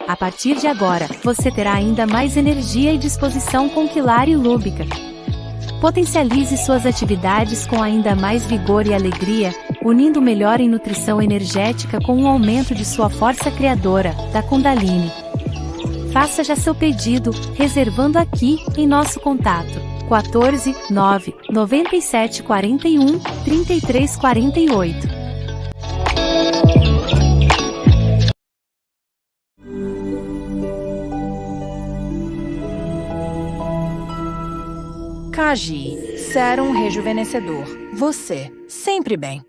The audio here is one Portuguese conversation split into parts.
A partir de agora, você terá ainda mais energia e disposição com Quilari Lúbica. Potencialize suas atividades com ainda mais vigor e alegria, unindo o melhor em nutrição energética com um aumento de sua força criadora, da Kundalini. Faça já seu pedido, reservando aqui, em nosso contato, 14 9 97 41 33 48. Kagi, Sérum Rejuvenescedor. Você, sempre bem.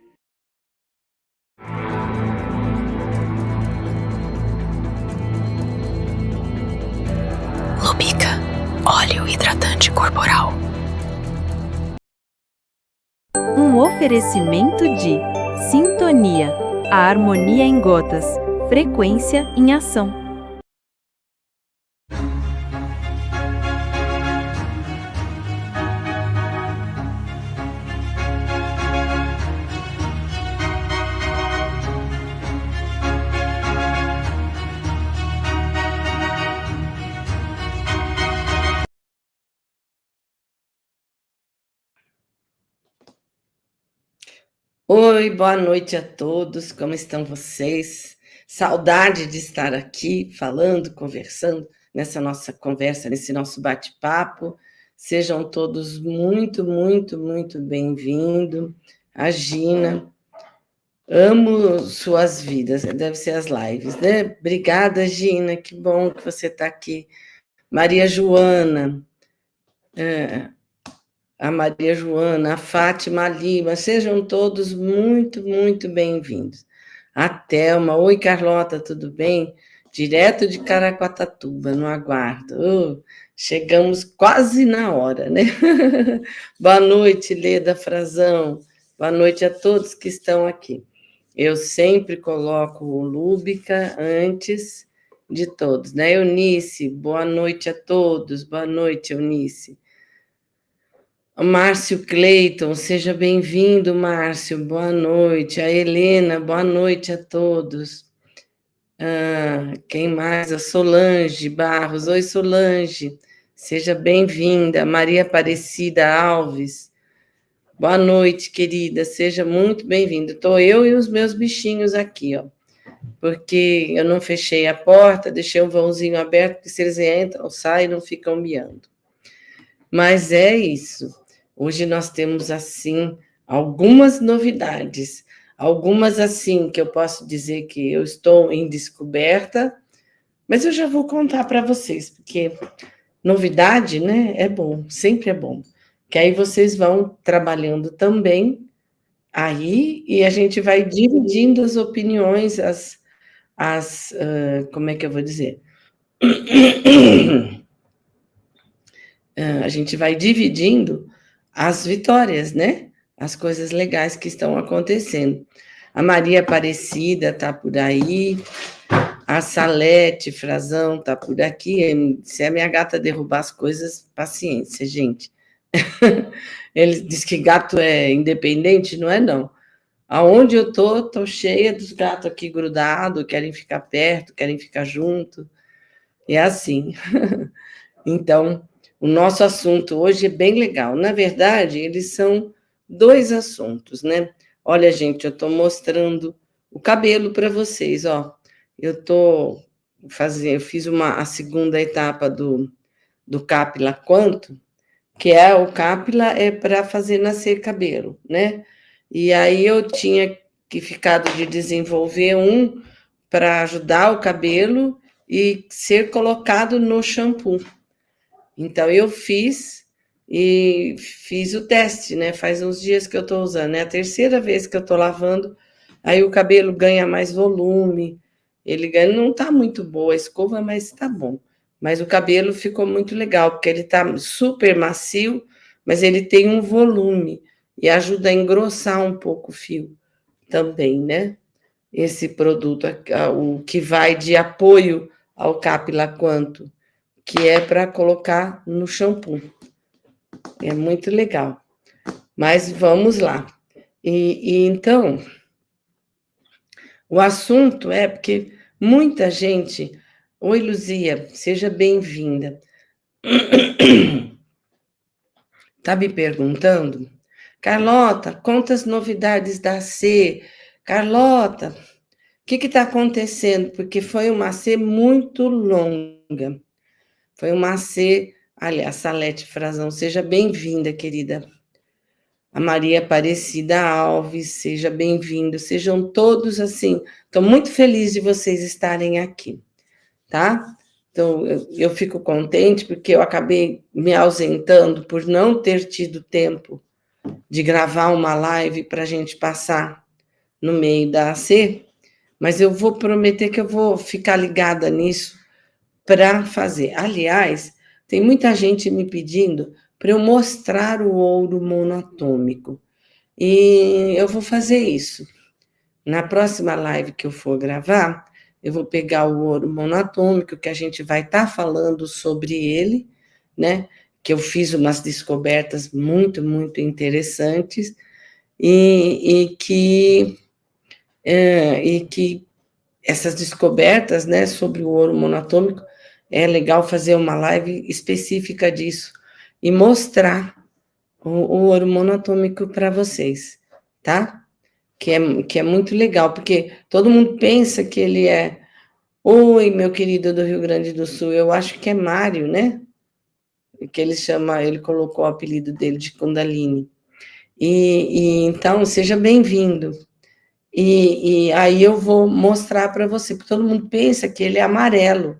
Lúbica, óleo hidratante corporal. Um oferecimento de Sintonia, a harmonia em gotas, frequência em ação. Oi, boa noite a todos, como estão vocês? Saudade de estar aqui falando, conversando nessa nossa conversa, nesse nosso bate-papo. Sejam todos muito, muito, muito bem-vindos. A Gina, amo suas vidas, deve ser as lives, né? Obrigada, Gina, que bom que você está aqui. Maria Joana, a Maria Joana, a Fátima Lima, sejam todos muito, muito bem-vindos. A Thelma, oi Carlota, tudo bem? Direto de Caraguatatuba, no aguardo. Chegamos quase na hora, né? Boa noite, Leda Frazão. Boa noite a todos que estão aqui. Eu sempre coloco o Lúbica antes de todos, né? Eunice, boa noite a todos. Boa noite, Eunice. Márcio Cleiton, seja bem-vindo, Márcio, boa noite. A Helena, boa noite a todos. Quem mais? A Solange Barros, oi Solange, seja bem-vinda. Maria Aparecida Alves, boa noite, querida, seja muito bem-vinda. Estou eu e os meus bichinhos aqui, ó, porque eu não fechei a porta, deixei o vãozinho aberto, porque se eles entram, saem, não ficam miando. Mas é isso. Hoje nós temos, assim, algumas novidades. Algumas, assim, que eu posso dizer que eu estou em descoberta, mas eu já vou contar para vocês, porque novidade, né, é bom, sempre é bom. Que aí vocês vão trabalhando também aí e a gente vai dividindo as opiniões, como é que eu vou dizer? A gente vai dividindo as vitórias, né? As coisas legais que estão acontecendo. A Maria Aparecida está por aí, a Salete Frazão está por aqui. Se a minha gata derrubar as coisas, paciência, gente. Ele diz que gato é independente, não é não. Aonde eu tô cheia dos gatos aqui grudados, querem ficar perto, querem ficar junto. É assim. Então, o nosso assunto hoje é bem legal. Na verdade, eles são dois assuntos, né? Olha, gente, eu estou mostrando o cabelo para vocês, ó. Eu fiz a segunda etapa do Capila Quanto, que é o Capila é para fazer nascer cabelo, né? E aí eu tinha que ficado de desenvolver um para ajudar o cabelo e ser colocado no shampoo. Então, eu fiz o teste, né? Faz uns dias que eu estou usando, é a terceira vez que eu estou lavando, aí o cabelo ganha mais volume, não está muito boa a escova, mas está bom. Mas o cabelo ficou muito legal, porque ele está super macio, mas ele tem um volume e ajuda a engrossar um pouco o fio também, né? Esse produto, o que vai de apoio ao Capila Quanto, que é para colocar no shampoo. É muito legal. Mas vamos lá. Então, o assunto é porque muita gente Oi, Luzia, seja bem-vinda. Tá me perguntando? Carlota, conta as novidades da C. Carlota, o que está acontecendo? Porque foi uma C muito longa. Foi uma C, aliás, Salete Frazão, seja bem-vinda, querida. A Maria Aparecida Alves, seja bem-vindo. Sejam todos assim. Estou muito feliz de vocês estarem aqui, tá? Então, eu fico contente porque eu acabei me ausentando por não ter tido tempo de gravar uma live para a gente passar no meio da AC, mas eu vou prometer que eu vou ficar ligada nisso para fazer. Aliás, tem muita gente me pedindo para eu mostrar o ouro monatômico. E eu vou fazer isso. Na próxima live que eu for gravar, eu vou pegar o ouro monatômico, que a gente vai estar falando sobre ele, né? Que eu fiz umas descobertas muito, muito interessantes e que essas descobertas, né, sobre o ouro monatômico, é legal fazer uma live específica disso e mostrar o ouro monatômico para vocês, tá? Que é muito legal, porque todo mundo pensa que ele é, oi, meu querido do Rio Grande do Sul, eu acho que é Mário, né? Que ele chama, ele colocou o apelido dele de Kundalini. E então, seja bem-vindo. E aí eu vou mostrar para você, porque todo mundo pensa que ele é amarelo,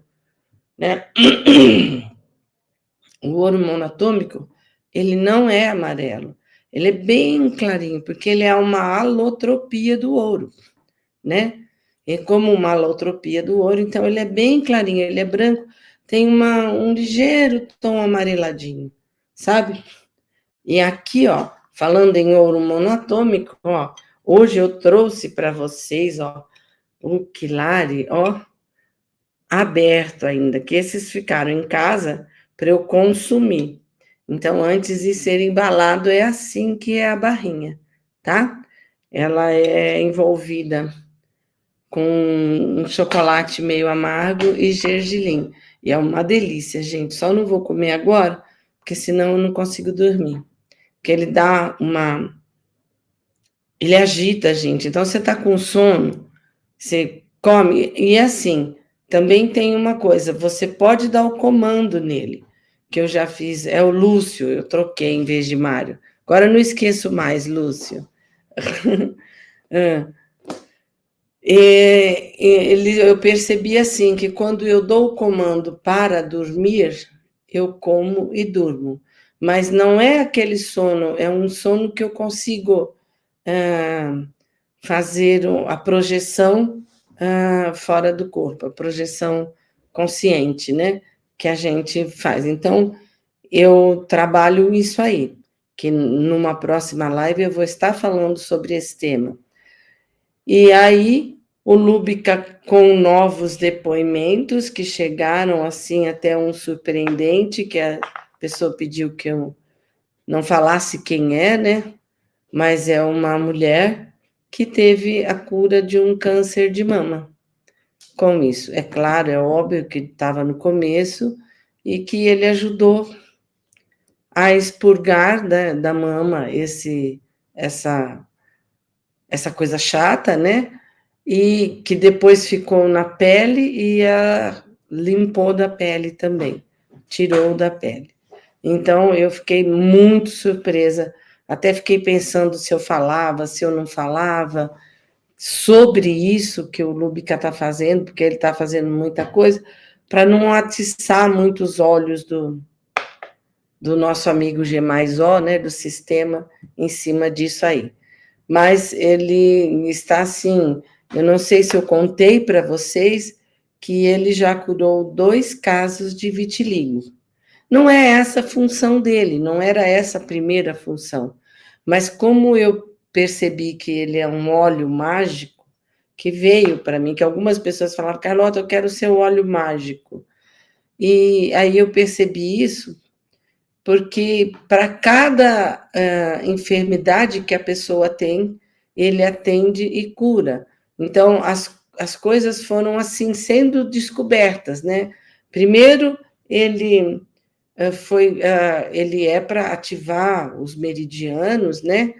né? O ouro monatômico, ele não é amarelo, ele é bem clarinho, porque ele é uma alotropia do ouro, né? É como uma alotropia do ouro, então ele é bem clarinho, ele é branco, tem um ligeiro tom amareladinho, sabe? E aqui, ó, falando em ouro monatômico, ó, hoje eu trouxe para vocês, ó, o quilare, ó, aberto ainda, que esses ficaram em casa para eu consumir. Então, antes de ser embalado, é assim que é a barrinha, tá? Ela é envolvida com um chocolate meio amargo e gergelim. E é uma delícia, gente. Só não vou comer agora, porque senão eu não consigo dormir. Porque ele dá uma... Ele agita a gente. Então, você tá com sono, você come. E assim, também tem uma coisa, você pode dar o comando nele, que eu já fiz, é o Lúcio, eu troquei em vez de Mário. Agora eu não esqueço mais, Lúcio. Eu percebi assim que quando eu dou o comando para dormir, eu como e durmo. Mas não é aquele sono, é um sono que eu consigo fazer a projeção fora do corpo, a projeção consciente, né? Que a gente faz. Então, eu trabalho isso aí, que numa próxima live eu vou estar falando sobre esse tema. E aí, o Lúbica com novos depoimentos que chegaram assim até um surpreendente, que a pessoa pediu que eu não falasse quem é, né? Mas é uma mulher que teve a cura de um câncer de mama com isso. É claro, é óbvio que estava no começo e que ele ajudou a expurgar da mama essa coisa chata, né? E que depois ficou na pele e limpou da pele também, tirou da pele. Então, eu fiquei muito surpresa, até fiquei pensando se eu falava, se eu não falava, sobre isso que o Lúbica está fazendo, porque ele está fazendo muita coisa, para não atiçar muito os olhos do nosso amigo G mais O, né, do sistema, em cima disso aí. Mas ele está assim, eu não sei se eu contei para vocês que ele já curou 2 casos de vitiligo. Não é essa a função dele, não era essa a primeira função. Mas como eu percebi que ele é um óleo mágico, que veio para mim, que algumas pessoas falavam, Carlota, eu quero o seu óleo mágico. E aí eu percebi isso, porque para cada enfermidade que a pessoa tem, ele atende e cura. Então, as coisas foram, assim, sendo descobertas, né? Primeiro, ele ele é para ativar os meridianos, né?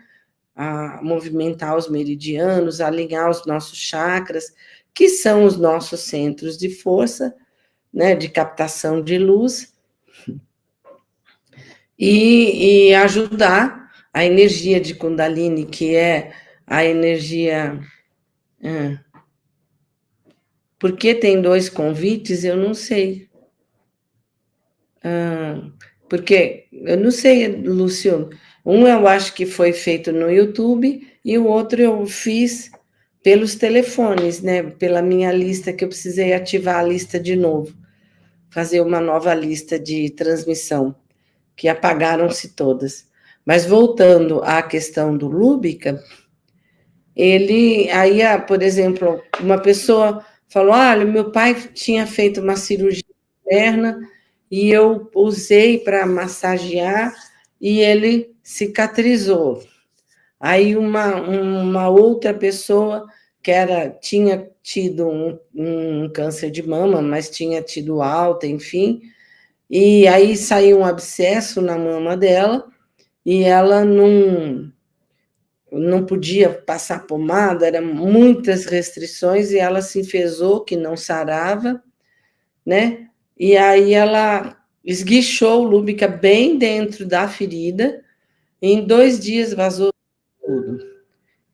A movimentar os meridianos, alinhar os nossos chakras, que são os nossos centros de força, né? De captação de luz, e ajudar a energia de Kundalini, que é a energia. Por que tem 2 convites? Eu não sei. Porque, eu não sei, Lúcio. Um eu acho que foi feito no YouTube e o outro eu fiz pelos telefones, né? Pela minha lista, que eu precisei ativar a lista de novo, fazer uma nova lista de transmissão, que apagaram-se todas. Mas voltando à questão do Lúbica, aí, por exemplo, uma pessoa falou: olha, meu pai tinha feito uma cirurgia de perna e eu usei para massagear e ele cicatrizou. Aí uma outra pessoa que tinha tido um câncer de mama, mas tinha tido alta, enfim, e aí saiu um abscesso na mama dela e ela não podia passar pomada, eram muitas restrições, e ela se enfesou, que não sarava, né? E aí ela esguichou o Lúbica bem dentro da ferida, e em 2 dias vazou tudo.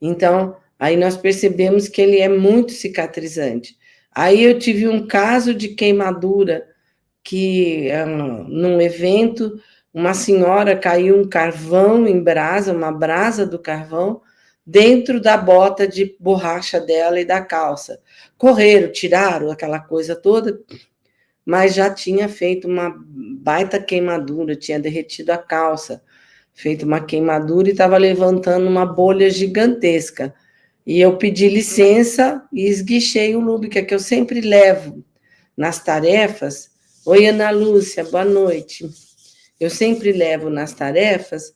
Então, aí nós percebemos que ele é muito cicatrizante. Aí eu tive um caso de queimadura, que num evento, uma senhora caiu um carvão em brasa, uma brasa do carvão, dentro da bota de borracha dela e da calça. Correram, tiraram aquela coisa toda, mas já tinha feito uma baita queimadura, tinha derretido a calça, feito uma queimadura e estava levantando uma bolha gigantesca. E eu pedi licença e esguichei o Lúbica, que eu sempre levo nas tarefas. Oi, Ana Lúcia, boa noite. Eu sempre levo nas tarefas,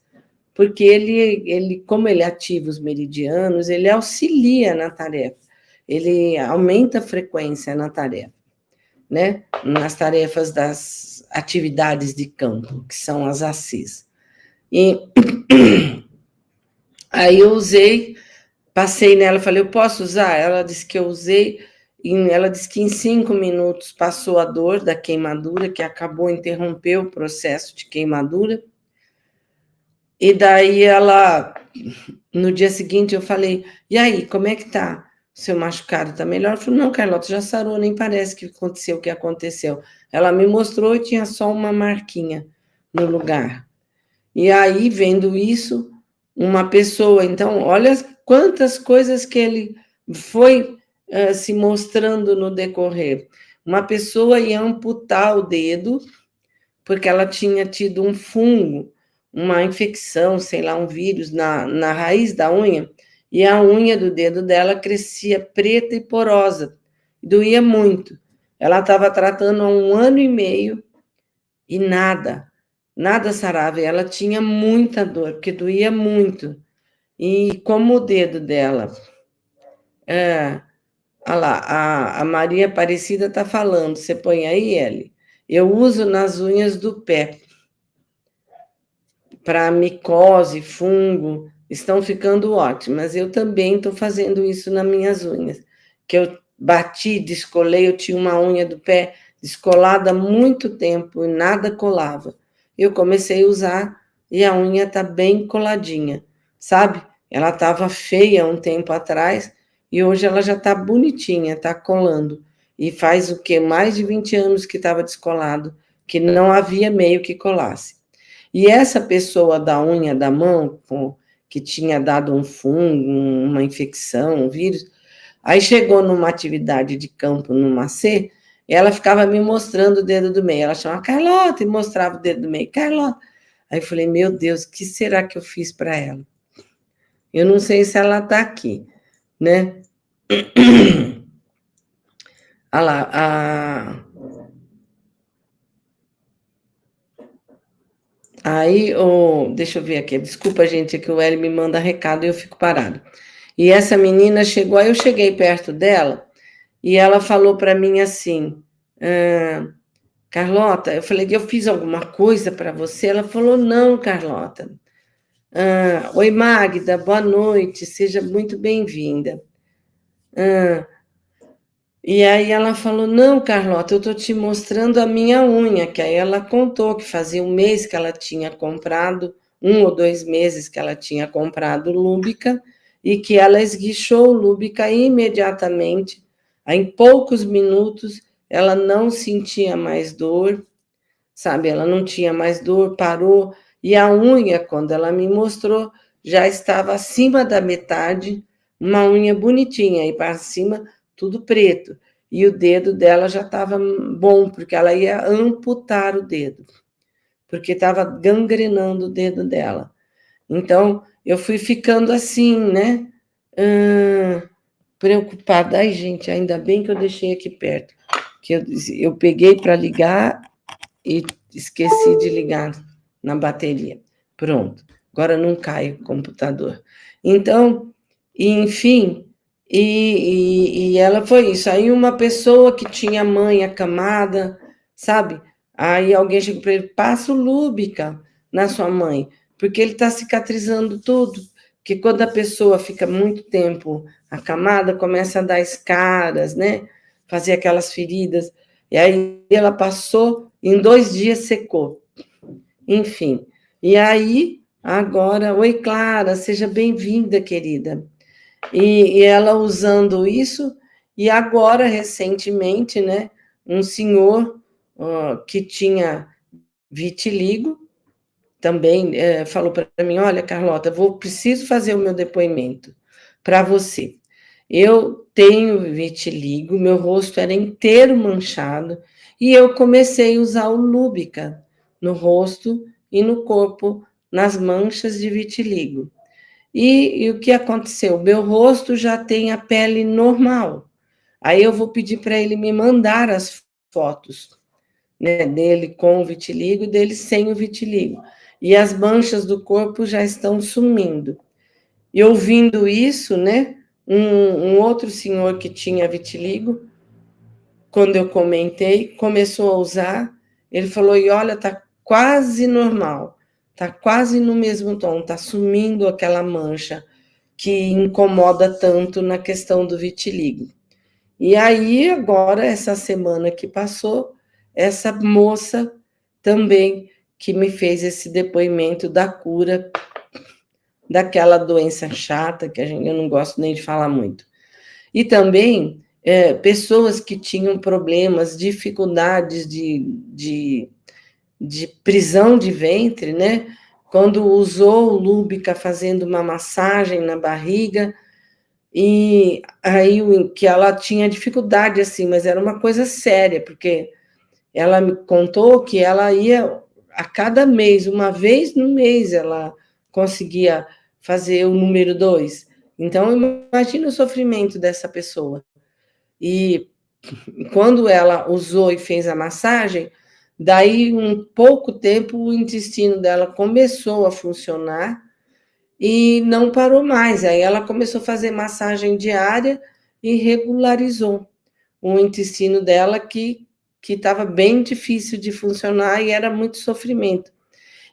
porque ele, como ele ativa os meridianos, ele auxilia na tarefa, ele aumenta a frequência na tarefa, né? Nas tarefas das atividades de campo, que são as ACIs. E aí eu usei, passei nela, falei, eu posso usar? Ela disse que eu usei. Ela disse que em 5 minutos passou a dor da queimadura, que interrompeu o processo de queimadura. E daí no dia seguinte eu falei, e aí, como é que tá? O seu machucado tá melhor? Ela falou, não, Carlota, já sarou, nem parece que aconteceu o que aconteceu. Ela me mostrou e tinha só uma marquinha no lugar. E aí, vendo isso, uma pessoa, então, olha quantas coisas que ele foi se mostrando no decorrer. Uma pessoa ia amputar o dedo, porque ela tinha tido um fungo, uma infecção, sei lá, um vírus na raiz da unha, e a unha do dedo dela crescia preta e porosa, doía muito. Ela estava tratando há 1 ano e meio e nada sarava. Ela tinha muita dor, porque doía muito. E como o dedo dela... Olha lá, a Maria Aparecida está falando, você põe aí, Eli? Eu uso nas unhas do pé, para micose, fungo, estão ficando ótimas. Eu também estou fazendo isso nas minhas unhas, que eu bati, descolei, eu tinha uma unha do pé descolada há muito tempo e nada colava. Eu comecei a usar e a unha está bem coladinha, sabe? Ela estava feia um tempo atrás e hoje ela já está bonitinha, está colando. E faz o quê? Mais de 20 anos que estava descolado, que não havia meio que colasse. E essa pessoa da unha da mão, que tinha dado um fungo, uma infecção, um vírus, aí chegou numa atividade de campo no Macê, ela ficava me mostrando o dedo do meio. Ela chamava Carlota e mostrava o dedo do meio. Carlota. Aí eu falei, meu Deus, o que será que eu fiz para ela? Eu não sei se ela está aqui, né? Olha lá, aí, deixa eu ver aqui, desculpa, gente, é que o L me manda recado e eu fico parada. E essa menina chegou, aí eu cheguei perto dela e ela falou para mim assim, Carlota, eu falei, eu fiz alguma coisa para você? Ela falou, não, Carlota. Oi, Magda, boa noite, seja muito bem-vinda. E aí ela falou, não, Carlota, eu estou te mostrando a minha unha, que aí ela contou que fazia um mês que ela tinha comprado, 1 ou 2 meses que ela tinha comprado Lúbica, e que ela esguichou Lúbica imediatamente, aí, em poucos minutos, ela não sentia mais dor, sabe? Ela não tinha mais dor, parou, e a unha, quando ela me mostrou, já estava acima da metade, uma unha bonitinha, e para cima tudo preto. E o dedo dela já estava bom, porque ela ia amputar o dedo, porque estava gangrenando o dedo dela. Então, eu fui ficando assim, né? Preocupada. Ai, gente, ainda bem que eu deixei aqui perto, que eu peguei para ligar e esqueci de ligar na bateria. Pronto, agora não cai o computador. Então, enfim, e ela foi isso. Aí uma pessoa que tinha mãe acamada, sabe? Aí alguém chegou para ele, passa o Lúbica na sua mãe, porque ele está cicatrizando tudo. Porque quando a pessoa fica muito tempo acamada, começa a dar escaras, né? Fazer aquelas feridas. E aí ela passou, em 2 dias secou. Enfim. E aí, agora, oi, Clara, seja bem-vinda, querida. E ela usando isso, e agora, recentemente, né, um senhor que tinha vitiligo, também falou para mim, olha, Carlota, preciso fazer o meu depoimento para você. Eu tenho vitiligo, meu rosto era inteiro manchado, e eu comecei a usar o Lúbica no rosto e no corpo, nas manchas de vitiligo. E o que aconteceu? Meu rosto já tem a pele normal. Aí eu vou pedir para ele me mandar as fotos, né, dele com o vitiligo e dele sem o vitiligo. E as manchas do corpo já estão sumindo. E ouvindo isso, né, um outro senhor que tinha vitiligo, quando eu comentei, começou a usar, ele falou, e olha, tá quase normal, tá quase no mesmo tom, tá sumindo aquela mancha que incomoda tanto na questão do vitiligo. E aí, agora, essa semana que passou, essa moça também que me fez esse depoimento da cura daquela doença chata, que eu não gosto nem de falar muito. E também pessoas que tinham problemas, dificuldades de prisão de ventre, né? Quando usou o Lúbica fazendo uma massagem na barriga, e aí que ela tinha dificuldade, assim, mas era uma coisa séria, porque ela me contou que ela ia a cada mês, uma vez no mês, ela conseguia fazer o número 2. Então, imagina o sofrimento dessa pessoa. E quando ela usou e fez a massagem, daí um pouco tempo o intestino dela começou a funcionar e não parou mais. Aí ela começou a fazer massagem diária e regularizou o intestino dela que estava bem difícil de funcionar e era muito sofrimento.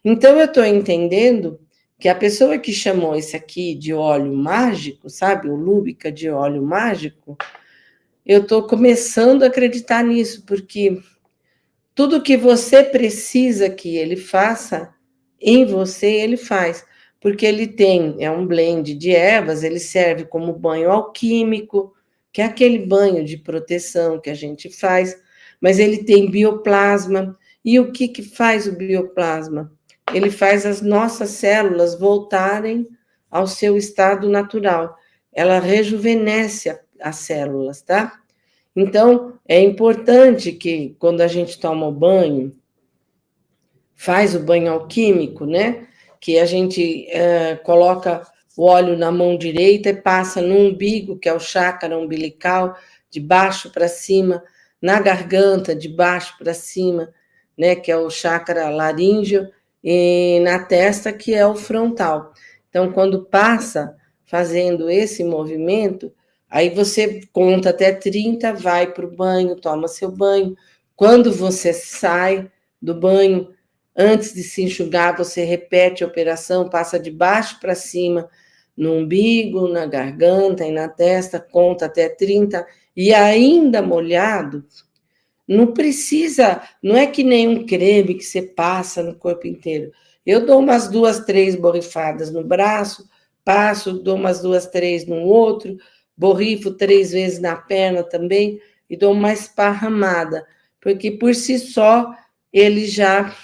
Então eu estou entendendo que a pessoa que chamou esse aqui de óleo mágico, sabe, o Lúbica de óleo mágico, eu estou começando a acreditar nisso, porque tudo que você precisa que ele faça, em você ele faz. Porque ele é um blend de ervas, ele serve como banho alquímico, que é aquele banho de proteção que a gente faz, mas ele tem bioplasma. E o que faz o bioplasma? Ele faz as nossas células voltarem ao seu estado natural. Ela rejuvenesce as células, tá? Então, é importante que, quando a gente toma o banho, faz o banho alquímico, né? Que a gente coloca o óleo na mão direita e passa no umbigo, que é o chácara umbilical, de baixo para cima, na garganta, de baixo para cima, né? Que é o chácara laríngeo, e na testa, que é o frontal. Então, quando passa fazendo esse movimento, Aí você conta até 30, vai para o banho, toma seu banho. Quando você sai do banho, antes de se enxugar, você repete a operação, passa de baixo para cima, no umbigo, na garganta e na testa, conta até 30, e ainda molhado, não precisa, não é que nem um creme que você passa no corpo inteiro. Eu dou umas 2, 3 borrifadas no braço, passo, dou umas 2, 3 no outro, borrifo 3 vezes na perna também e dou uma esparramada, porque por si só ele já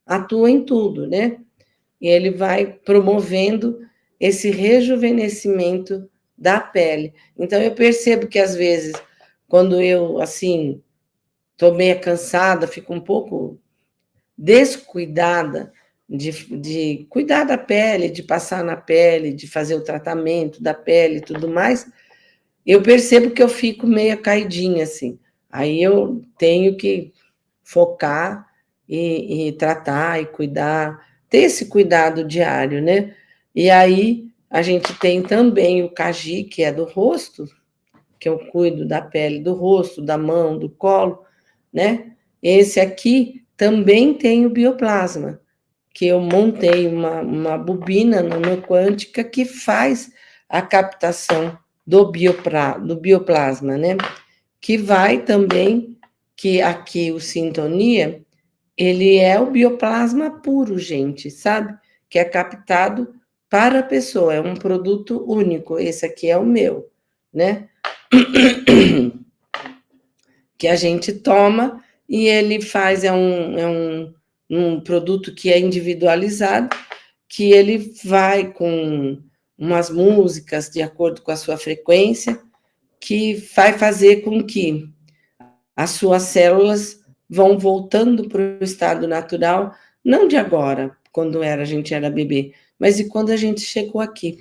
atua em tudo, né? E ele vai promovendo esse rejuvenescimento da pele. Então eu percebo que às vezes, quando eu assim estou meio cansada, fico um pouco descuidada de cuidar da pele, de passar na pele, de fazer o tratamento da pele e tudo mais, eu percebo que eu fico meio caidinha, assim. Aí eu tenho que focar e tratar e cuidar, ter esse cuidado diário, né? E aí a gente tem também o Cagi, que é do rosto, que eu cuido da pele do rosto, da mão, do colo, né? Esse aqui também tem o bioplasma, que eu montei uma bobina nanoquântica que faz a captação do bioplasma, né? Que vai também, que aqui o Sintonia, ele é o bioplasma puro, gente, sabe? Que é captado para a pessoa, é um produto único, esse aqui é o meu, né? Que a gente toma e ele faz, um produto que é individualizado, que ele vai com umas músicas de acordo com a sua frequência, que vai fazer com que as suas células vão voltando para o estado natural, não de agora, quando a gente era bebê, mas de quando a gente chegou aqui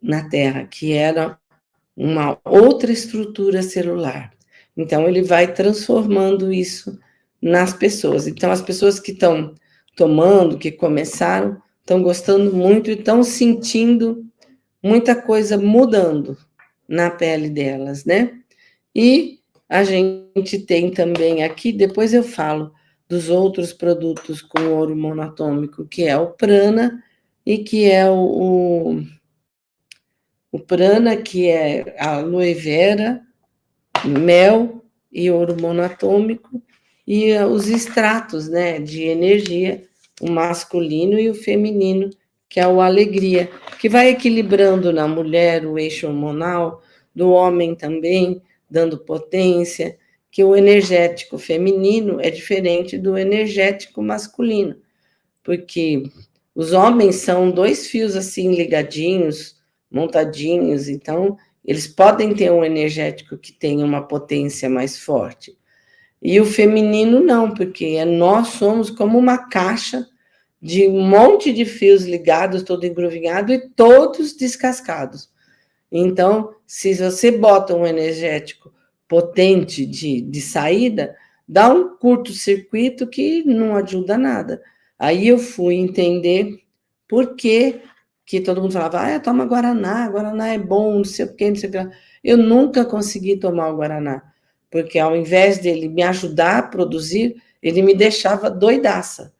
na Terra, que era uma outra estrutura celular. Então, ele vai transformando isso nas pessoas. Então, as pessoas que estão tomando, que começaram, estão gostando muito e estão sentindo muita coisa mudando na pele delas, né? E a gente tem também aqui, depois eu falo dos outros produtos com ouro monatômico, que é o Prana e que é o Prana, que é a aloe vera, mel e ouro monatômico, e os extratos, né, de energia, o masculino e o feminino, que é o alegria, que vai equilibrando na mulher o eixo hormonal, do homem também, dando potência, que o energético feminino é diferente do energético masculino, porque os homens são 2 fios assim ligadinhos, montadinhos, então eles podem ter um energético que tenha uma potência mais forte. E o feminino não, porque nós somos como uma caixa de um monte de fios ligados, todo engruvinhado e todos descascados. Então, se você bota um energético potente de saída, dá um curto-circuito que não ajuda nada. Aí eu fui entender por que todo mundo falava, toma Guaraná, Guaraná é bom, não sei o quê, não sei o que. Eu nunca consegui tomar o Guaraná, porque ao invés dele me ajudar a produzir, ele me deixava doidaça,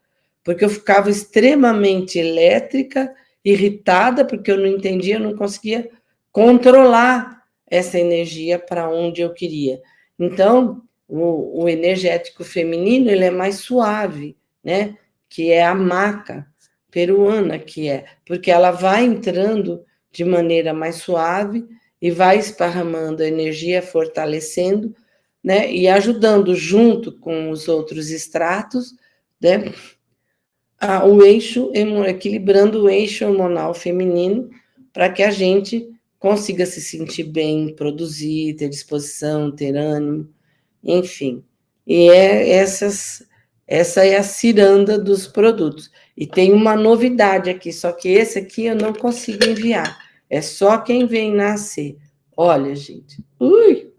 porque eu ficava extremamente elétrica, irritada, porque eu não entendia, eu não conseguia controlar essa energia para onde eu queria. Então, o energético feminino, ele é mais suave, né? Que é a maca peruana, que é, porque ela vai entrando de maneira mais suave e vai esparramando a energia, fortalecendo, né? E ajudando junto com os outros extratos, né? O eixo, equilibrando o eixo hormonal feminino para que a gente consiga se sentir bem, produzir, ter disposição, ter ânimo, enfim. E essa é a ciranda dos produtos. E tem uma novidade aqui, só que esse aqui eu não consigo enviar. É só quem vem nascer. Olha, gente. Ui!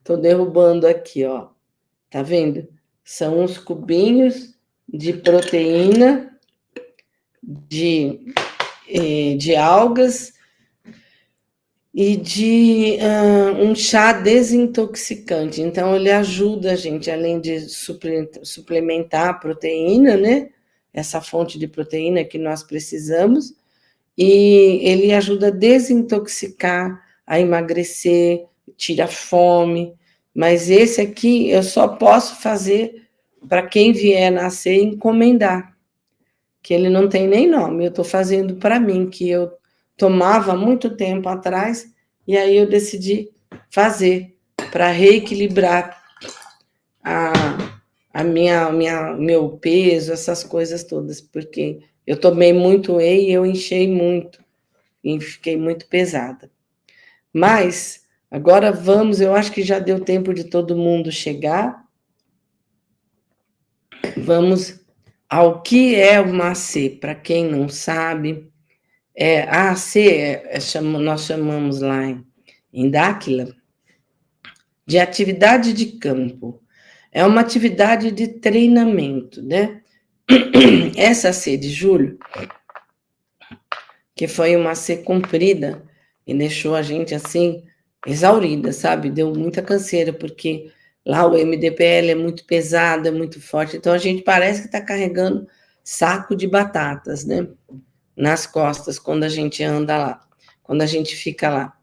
Tô derrubando aqui, ó. Tá vendo? São uns cubinhos de proteína de algas e de um chá desintoxicante. Então, ele ajuda a gente, além de suplementar a proteína, né? Essa fonte de proteína que nós precisamos, e ele ajuda a desintoxicar, a emagrecer, tira fome. Mas esse aqui eu só posso fazer para quem vier nascer encomendar, que ele não tem nem nome. Eu estou fazendo para mim, que eu tomava muito tempo atrás, e aí eu decidi fazer para reequilibrar meu peso, essas coisas todas, porque eu tomei muito whey e eu enchei muito, e fiquei muito pesada. Mas, agora vamos, eu acho que já deu tempo de todo mundo chegar. Vamos ao que é uma AC, para quem não sabe. A AC, nós chamamos lá em Dáquila, de atividade de campo. É uma atividade de treinamento, né? Essa AC de julho, que foi uma AC comprida e deixou a gente assim, exaurida, sabe? Deu muita canseira, porque lá o MDPL é muito pesado, é muito forte, então a gente parece que está carregando saco de batatas, né? Nas costas, quando a gente anda lá, quando a gente fica lá.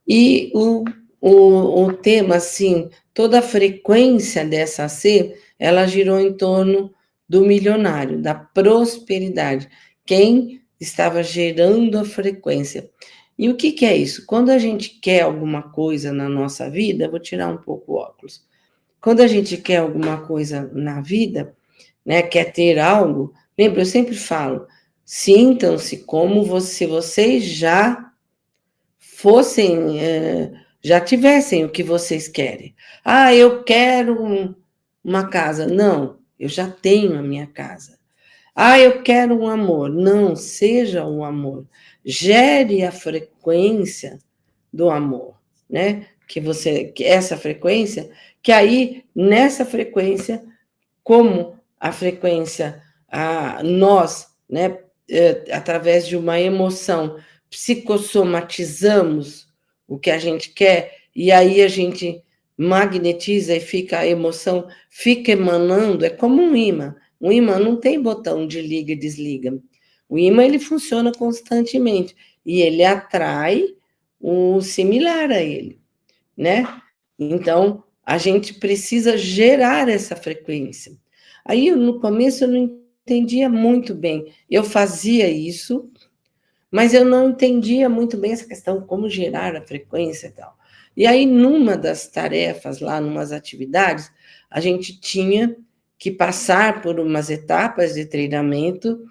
E o tema, assim, toda a frequência dessa AC, ela girou em torno do milionário, da prosperidade. Quem estava gerando a frequência. E o que é isso? Quando a gente quer alguma coisa na nossa vida, vou tirar um pouco o óculos. Quando a gente quer alguma coisa na vida, né, quer ter algo, lembra, eu sempre falo, sintam-se como se vocês já fossem, já tivessem o que vocês querem. Ah, eu quero uma casa. Não, eu já tenho a minha casa. Ah, eu quero um amor. Não, seja um amor. Gere a frequência do amor, né? Que essa frequência, que aí, nessa frequência, como a frequência, nós, né, através de uma emoção, psicossomatizamos o que a gente quer, e aí a gente magnetiza e fica a emoção, fica emanando, é como um imã. Um imã não tem botão de liga e desliga. O imã, ele funciona constantemente, e ele atrai o similar a ele, né? Então, a gente precisa gerar essa frequência. Aí, no começo, eu não entendia muito bem. Eu fazia isso, mas eu não entendia muito bem essa questão, como gerar a frequência e tal. E aí, numa das tarefas lá, numas atividades, a gente tinha que passar por umas etapas de treinamento,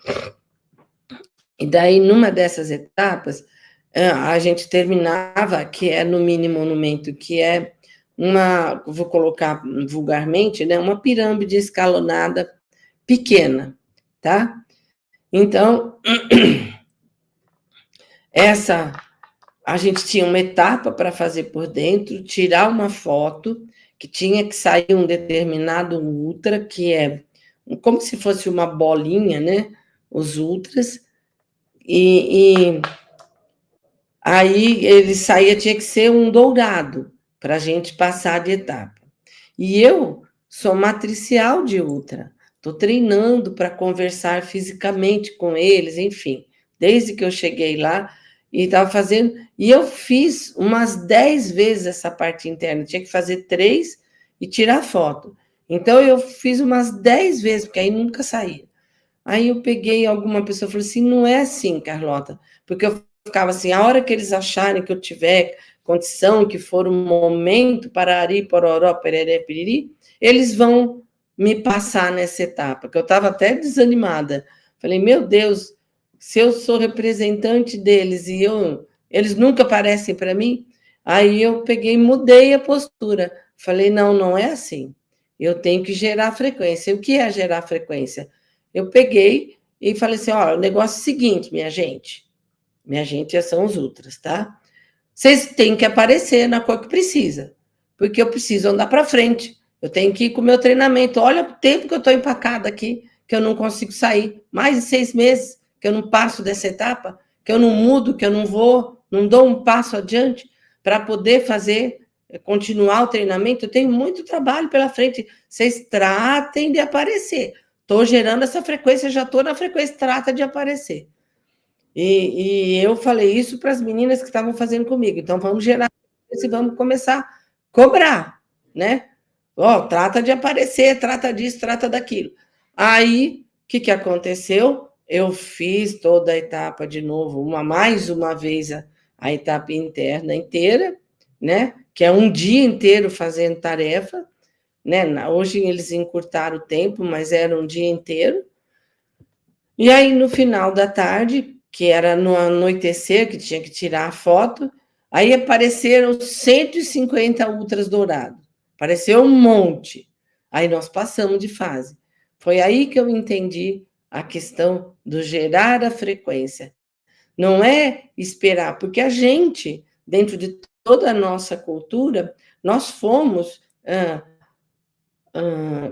e daí, numa dessas etapas, a gente terminava, que é no mínimo monumento, que é vou colocar vulgarmente, né, uma pirâmide escalonada pequena, tá? Então, a gente tinha uma etapa para fazer por dentro, tirar uma foto, que tinha que sair um determinado ultra, que é como se fosse uma bolinha, né? Os ultras, e aí ele saía, tinha que ser um dourado, para a gente passar de etapa. E eu sou matricial de ultra, estou treinando para conversar fisicamente com eles, enfim, desde que eu cheguei lá e estava fazendo, e eu fiz umas 10 vezes essa parte interna, tinha que fazer 3 e tirar foto. Então eu fiz umas 10 vezes, porque aí nunca saía. Aí eu peguei alguma pessoa e falei assim, não é assim, Carlota, porque eu ficava assim, a hora que eles acharem que eu tiver condição, que for um momento para ari, pororó, pereré, piriri, eles vão me passar nessa etapa, que eu estava até desanimada. Falei, meu Deus, se eu sou representante deles e eles nunca aparecem para mim, aí eu peguei e mudei a postura. Falei, não é assim. Eu tenho que gerar frequência. E o que é gerar frequência? Eu peguei e falei assim, ó, o negócio é o seguinte, minha gente são os ultras, tá? Vocês têm que aparecer na cor que precisa, porque eu preciso andar para frente, eu tenho que ir com o meu treinamento. Olha o tempo que eu estou empacada aqui, que eu não consigo sair, mais de 6 meses que eu não passo dessa etapa, que eu não mudo, que eu não vou não dou um passo adiante para poder continuar o treinamento, eu tenho muito trabalho pela frente. Vocês tratem de aparecer. Estou gerando essa frequência, já estou na frequência, trata de aparecer. E eu falei isso para as meninas que estavam fazendo comigo. Então, vamos gerar e vamos começar a cobrar, né? Trata de aparecer, trata disso, trata daquilo. Aí, o que aconteceu? Eu fiz toda a etapa de novo, mais uma vez a etapa interna inteira, né? Que é um dia inteiro fazendo tarefa, né? Hoje eles encurtaram o tempo, mas era um dia inteiro. E aí, no final da tarde, que era no anoitecer, que tinha que tirar a foto, aí apareceram 150 ultras dourados. Apareceu um monte. Aí nós passamos de fase. Foi aí que eu entendi a questão do gerar a frequência. Não é esperar, porque a gente, dentro de toda a nossa cultura, nós fomos,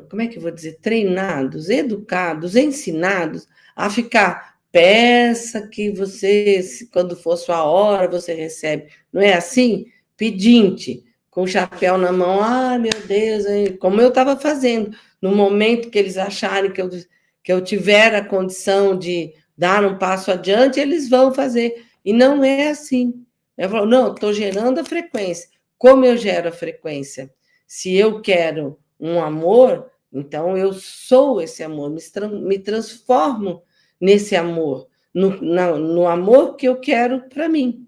como é que eu vou dizer, treinados, educados, ensinados a ficar, peça que você, quando for sua hora, você recebe. Não é assim? Pedinte, com o chapéu na mão, meu Deus, como eu estava fazendo. No momento que eles acharem que eu tiver a condição de dar um passo adiante, eles vão fazer. E não é assim. Eu falo, não, estou gerando a frequência. Como eu gero a frequência? Se eu quero um amor, então eu sou esse amor, me transformo nesse amor, no amor que eu quero para mim.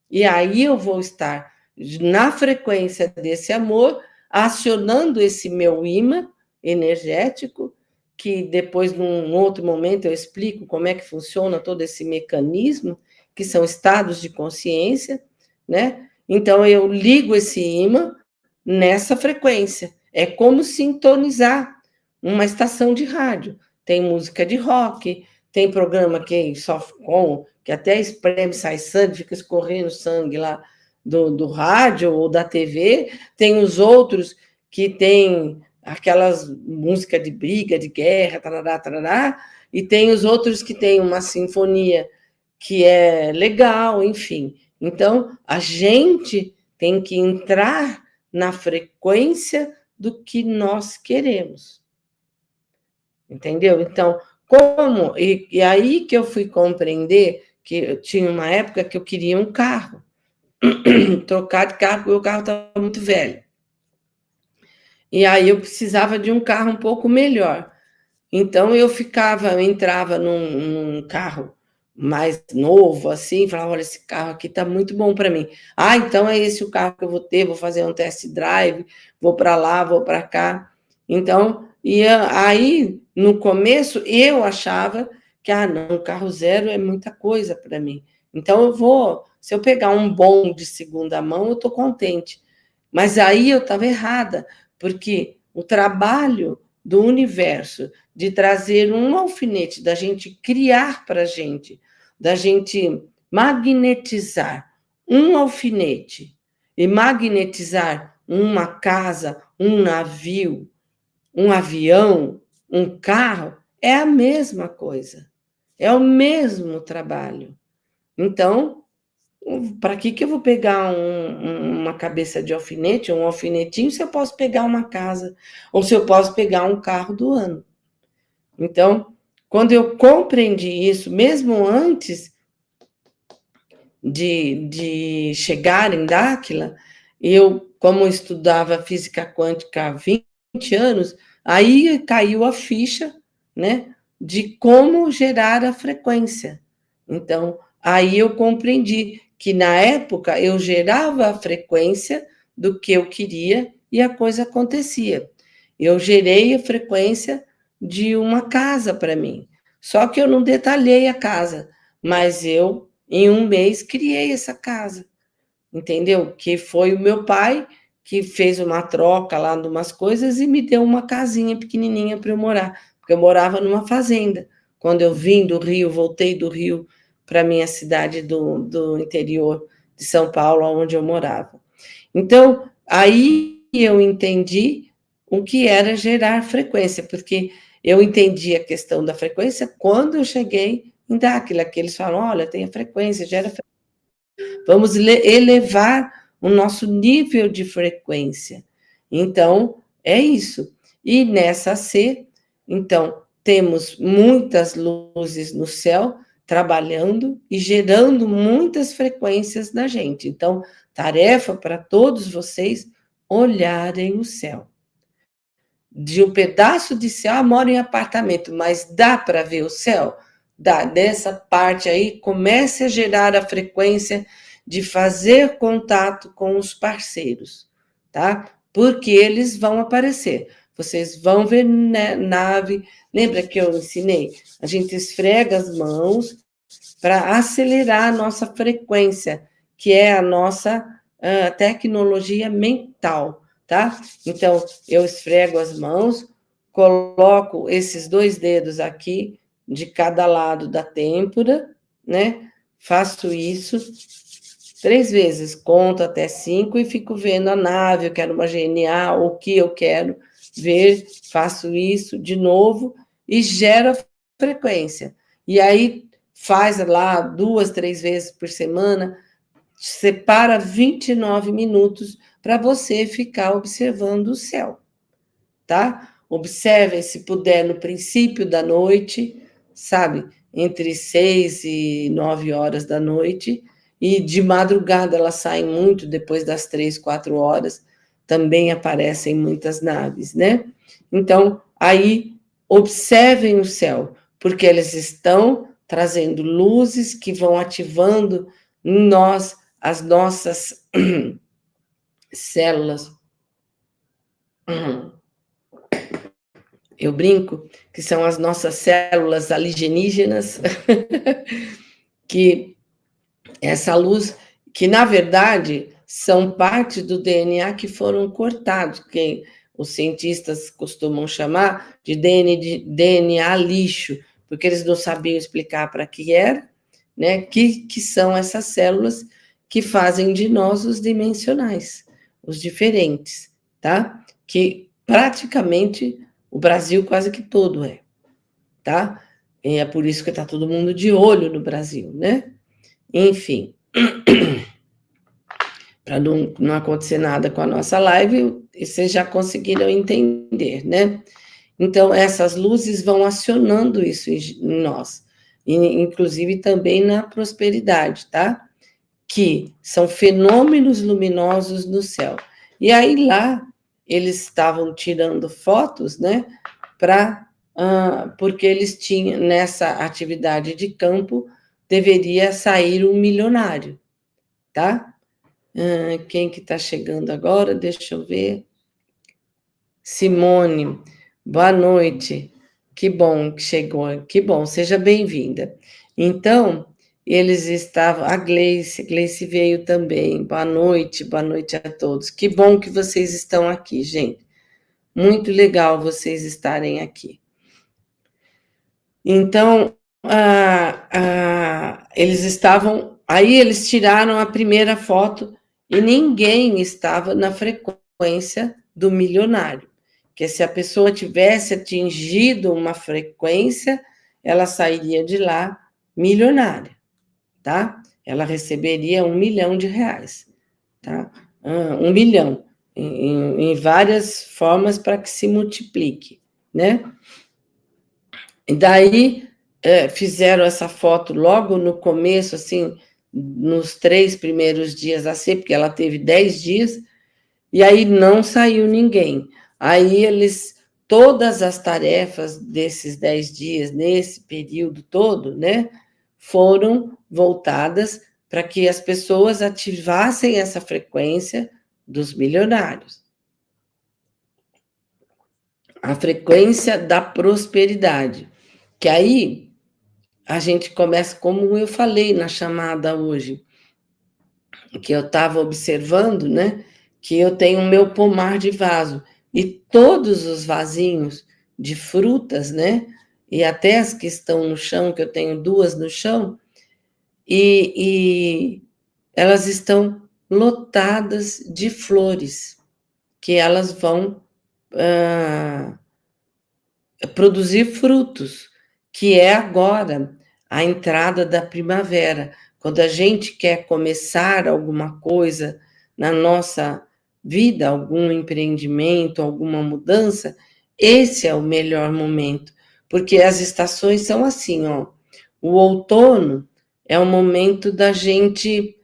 E aí eu vou estar na frequência desse amor, acionando esse meu imã energético, que depois, num outro momento, eu explico como é que funciona todo esse mecanismo, que são estados de consciência, né? Então, eu ligo esse imã nessa frequência. É como sintonizar uma estação de rádio. Tem música de rock, tem programa que que até espreme, sai sangue, fica escorrendo sangue lá do rádio ou da TV. Tem os outros que tem aquelas músicas de briga, de guerra, tarará, tarará, e tem os outros que tem uma sinfonia que é legal, enfim. Então, a gente tem que entrar na frequência do que nós queremos. Entendeu? Então, como? E aí que eu fui compreender que eu tinha uma época que eu queria um carro, trocar de carro, porque o carro estava muito velho. E aí eu precisava de um carro um pouco melhor. Então eu entrava num carro mais novo, assim, falava, olha, esse carro aqui está muito bom para mim. Então é esse o carro que eu vou ter, vou fazer um test drive, vou para lá, vou para cá. Então, aí, no começo, eu achava que, não, carro zero é muita coisa para mim. Então, se eu pegar um bom de segunda mão, eu estou contente. Mas aí eu estava errada, porque o trabalho do universo de trazer um alfinete, da gente criar para a gente, da gente magnetizar um alfinete e magnetizar uma casa, um navio, um avião, um carro, é a mesma coisa. É o mesmo trabalho. Então, para que eu vou pegar uma cabeça de alfinete, um alfinetinho, se eu posso pegar uma casa, ou se eu posso pegar um carro do ano? Então, quando eu compreendi isso, mesmo antes de chegar em Dáquila, eu, como estudava física quântica há 20 anos, aí caiu a ficha, né, de como gerar a frequência. Então, aí eu compreendi que, na época, eu gerava a frequência do que eu queria e a coisa acontecia. Eu gerei a frequência de uma casa para mim. Só que eu não detalhei a casa, mas eu, em um mês, criei essa casa, entendeu? Que foi o meu pai que fez uma troca lá de umas coisas e me deu uma casinha pequenininha para eu morar, porque eu morava numa fazenda. Quando eu vim do Rio, voltei do Rio para a minha cidade do interior de São Paulo, onde eu morava. Então, aí eu entendi o que era gerar frequência, porque eu entendi a questão da frequência quando eu cheguei em Dáquila, que eles falam, olha, tem a frequência, gera frequência. Vamos elevar o nosso nível de frequência. Então, é isso. E nessa C, então, temos muitas luzes no céu trabalhando e gerando muitas frequências na gente. Então, tarefa para todos vocês olharem o céu. De um pedaço de céu, moro em apartamento, mas dá para ver o céu? Dá. Dessa parte aí, comece a gerar a frequência de fazer contato com os parceiros, tá? Porque eles vão aparecer. Vocês vão ver nave. Lembra que eu ensinei? A gente esfrega as mãos para acelerar a nossa frequência, que é a nossa tecnologia mental, tá? Então, eu esfrego as mãos, coloco esses 2 dedos aqui de cada lado da têmpora, né? Faço isso 3 vezes, conto até 5 e fico vendo a nave, eu quero uma GNA, o que eu quero ver, faço isso de novo e gero a frequência. E aí faz lá 2, 3 vezes por semana, separa 29 minutos para você ficar observando o céu, tá? Observem, se puder, no princípio da noite, sabe? Entre 6 e 9 horas da noite, e de madrugada elas saem muito, depois das 3, 4 horas, também aparecem muitas naves, né? Então, aí, observem o céu, porque eles estão trazendo luzes que vão ativando em nós as nossas células. Eu brinco que são as nossas células alienígenas, que essa luz, que na verdade são parte do DNA que foram cortados, que os cientistas costumam chamar de DNA lixo, porque eles não sabiam explicar para que era, né? Que são essas células que fazem de nós os dimensionais, os diferentes, tá? Que praticamente o Brasil quase que todo é, tá? E é por isso que está todo mundo de olho no Brasil, né? Enfim, para não acontecer nada com a nossa live, vocês já conseguiram entender, né? Então, essas luzes vão acionando isso em nós, inclusive também na prosperidade, tá? Que são fenômenos luminosos no céu. E aí lá, eles estavam tirando fotos, né? Porque eles tinham, nessa atividade de campo, deveria sair um milionário, tá? Quem que está chegando agora? Deixa eu ver. Simone, boa noite. Que bom que chegou. Que bom, seja bem-vinda. Então, eles estavam... A Gleice veio também. Boa noite a todos. Que bom que vocês estão aqui, gente. Muito legal vocês estarem aqui. Então, eles estavam... Aí eles tiraram a primeira foto e ninguém estava na frequência do milionário. Que se a pessoa tivesse atingido uma frequência, ela sairia de lá milionária, tá? Ela receberia R$1 milhão, tá? 1 milhão, em várias formas para que se multiplique, né? E daí fizeram essa foto logo no começo, assim, nos 3 primeiros dias da C, porque ela teve 10 dias, e aí não saiu ninguém. Aí todas as tarefas desses 10 dias, nesse período todo, né, foram voltadas para que as pessoas ativassem essa frequência dos milionários. A frequência da prosperidade. Que aí a gente começa, como eu falei na chamada hoje, que eu estava observando, né, que eu tenho o meu pomar de vaso, e todos os vasinhos de frutas, né, e até as que estão no chão, que eu tenho 2 no chão, e elas estão lotadas de flores, que elas vão produzir frutos, que é agora a entrada da primavera, quando a gente quer começar alguma coisa na nossa vida, algum empreendimento, alguma mudança, esse é o melhor momento, porque as estações são assim, ó. O outono é o momento da gente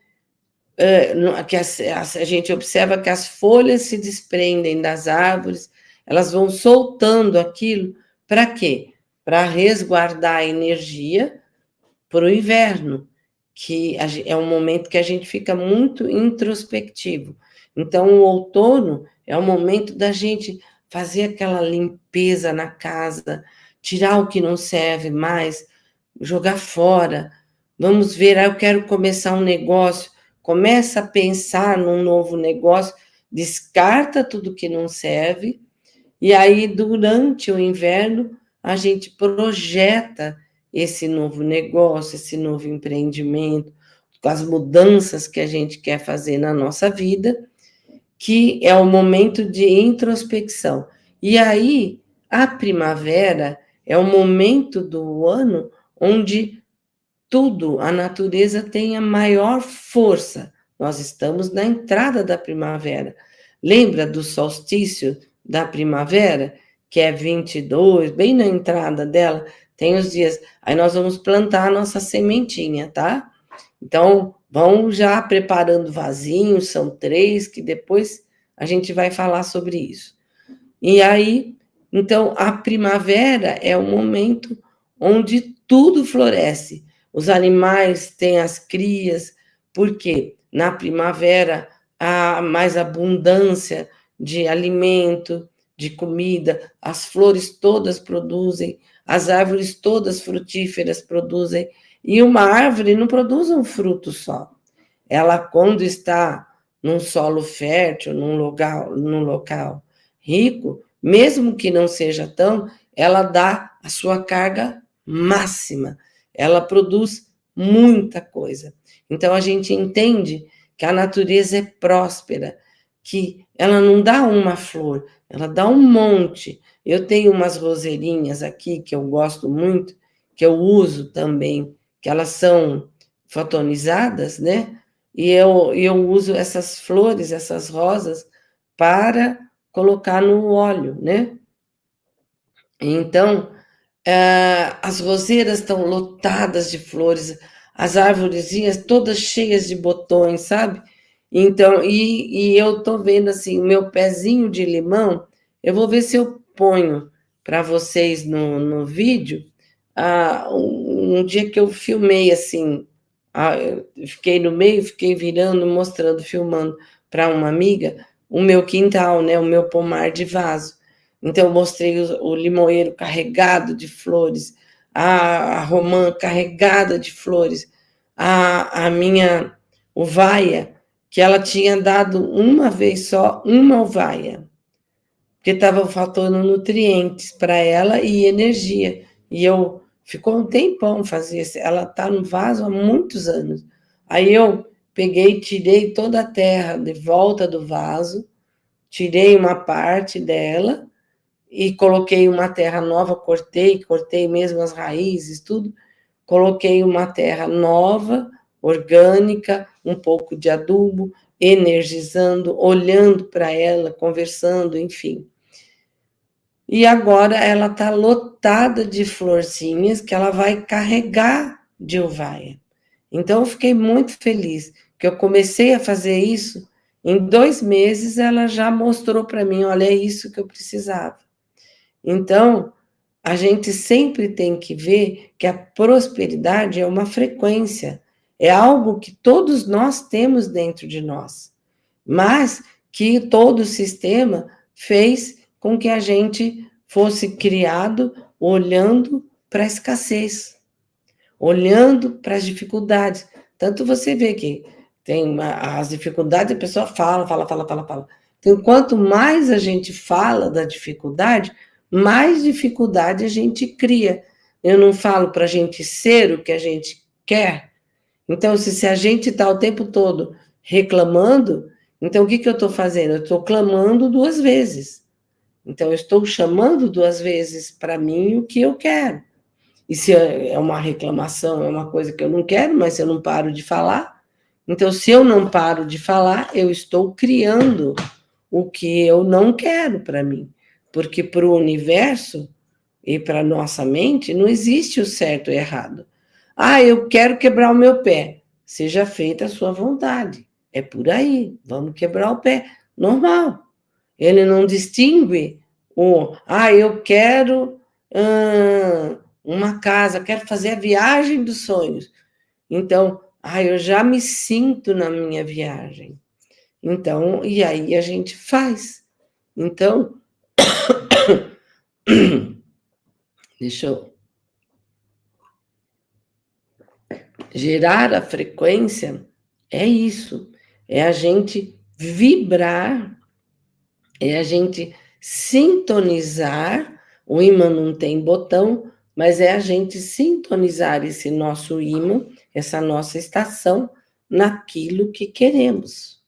que a gente observa que as folhas se desprendem das árvores, elas vão soltando aquilo, para quê? Para resguardar a energia para o inverno, que é um momento que a gente fica muito introspectivo. Então, o outono é o momento da gente fazer aquela limpeza na casa, tirar o que não serve mais, jogar fora. Vamos ver, eu quero começar um negócio. Começa a pensar num novo negócio, descarta tudo que não serve, e aí, durante o inverno, a gente projeta esse novo negócio, esse novo empreendimento, com as mudanças que a gente quer fazer na nossa vida, que é o momento de introspecção. E aí, a primavera é o momento do ano onde tudo, a natureza tem a maior força. Nós estamos na entrada da primavera. Lembra do solstício da primavera, que é 22, bem na entrada dela, tem os dias. Aí nós vamos plantar a nossa sementinha, tá? Então, vão já preparando vasinhos, são 3, que depois a gente vai falar sobre isso. E aí, então, a primavera é o momento onde tudo floresce. Os animais têm as crias, porque na primavera há mais abundância de alimento, de comida, as flores todas produzem, as árvores todas frutíferas produzem, e uma árvore não produz um fruto só. Ela, quando está num solo fértil, num local rico, mesmo que não seja tão, ela dá a sua carga máxima, ela produz muita coisa. Então, a gente entende que a natureza é próspera, que ela não dá uma flor, ela dá um monte. Eu tenho umas roseirinhas aqui que eu gosto muito, que eu uso também, que elas são fotonizadas, né? E eu uso essas flores, essas rosas, para colocar no óleo, né? Então, as roseiras estão lotadas de flores, as árvorezinhas todas cheias de botões, sabe? Então, e eu tô vendo assim, o meu pezinho de limão, eu vou ver se eu ponho para vocês no vídeo, um dia que eu filmei assim, eu fiquei no meio, fiquei virando, mostrando, filmando para uma amiga o meu quintal, né, o meu pomar de vaso. Então, eu mostrei o limoeiro carregado de flores, a romã carregada de flores, a minha uvaia, que ela tinha dado uma vez só, uma uvaia, porque estava faltando nutrientes para ela e energia. E eu ficou um tempão fazer isso. Ela está no vaso há muitos anos. Aí eu peguei, tirei toda a terra de volta do vaso, tirei uma parte dela e coloquei uma terra nova, cortei mesmo as raízes, tudo. Coloquei uma terra nova, orgânica, um pouco de adubo, energizando, olhando para ela, conversando, enfim. E agora ela está lotada de florzinhas que ela vai carregar de uvaia. Então, eu fiquei muito feliz, que eu comecei a fazer isso, em 2 meses ela já mostrou para mim, olha, é isso que eu precisava. Então, a gente sempre tem que ver que a prosperidade é uma frequência, é algo que todos nós temos dentro de nós, mas que todo o sistema fez com que a gente fosse criado olhando para a escassez, olhando para as dificuldades. Tanto você vê que tem as dificuldades, a pessoa fala. Então, quanto mais a gente fala da dificuldade, mais dificuldade a gente cria. Eu não falo para a gente ser o que a gente quer. Então, se a gente está o tempo todo reclamando, então o que eu estou fazendo? Eu estou clamando 2 vezes. Então, eu estou chamando 2 vezes para mim o que eu quero. E se é uma reclamação, é uma coisa que eu não quero, mas eu não paro de falar. Então, se eu não paro de falar, eu estou criando o que eu não quero para mim. Porque para o universo e para a nossa mente não existe o certo e o errado. Ah, eu quero quebrar o meu pé. Seja feita a sua vontade. É por aí. Vamos quebrar o pé. Normal. Ele não distingue eu quero uma casa, quero fazer a viagem dos sonhos. Então, eu já me sinto na minha viagem. Então, e aí a gente faz. Então, deixa eu gerar a frequência, é isso. É a gente vibrar, é a gente sintonizar. O ímã não tem botão, mas é a gente sintonizar esse nosso ímã, essa nossa estação, naquilo que queremos.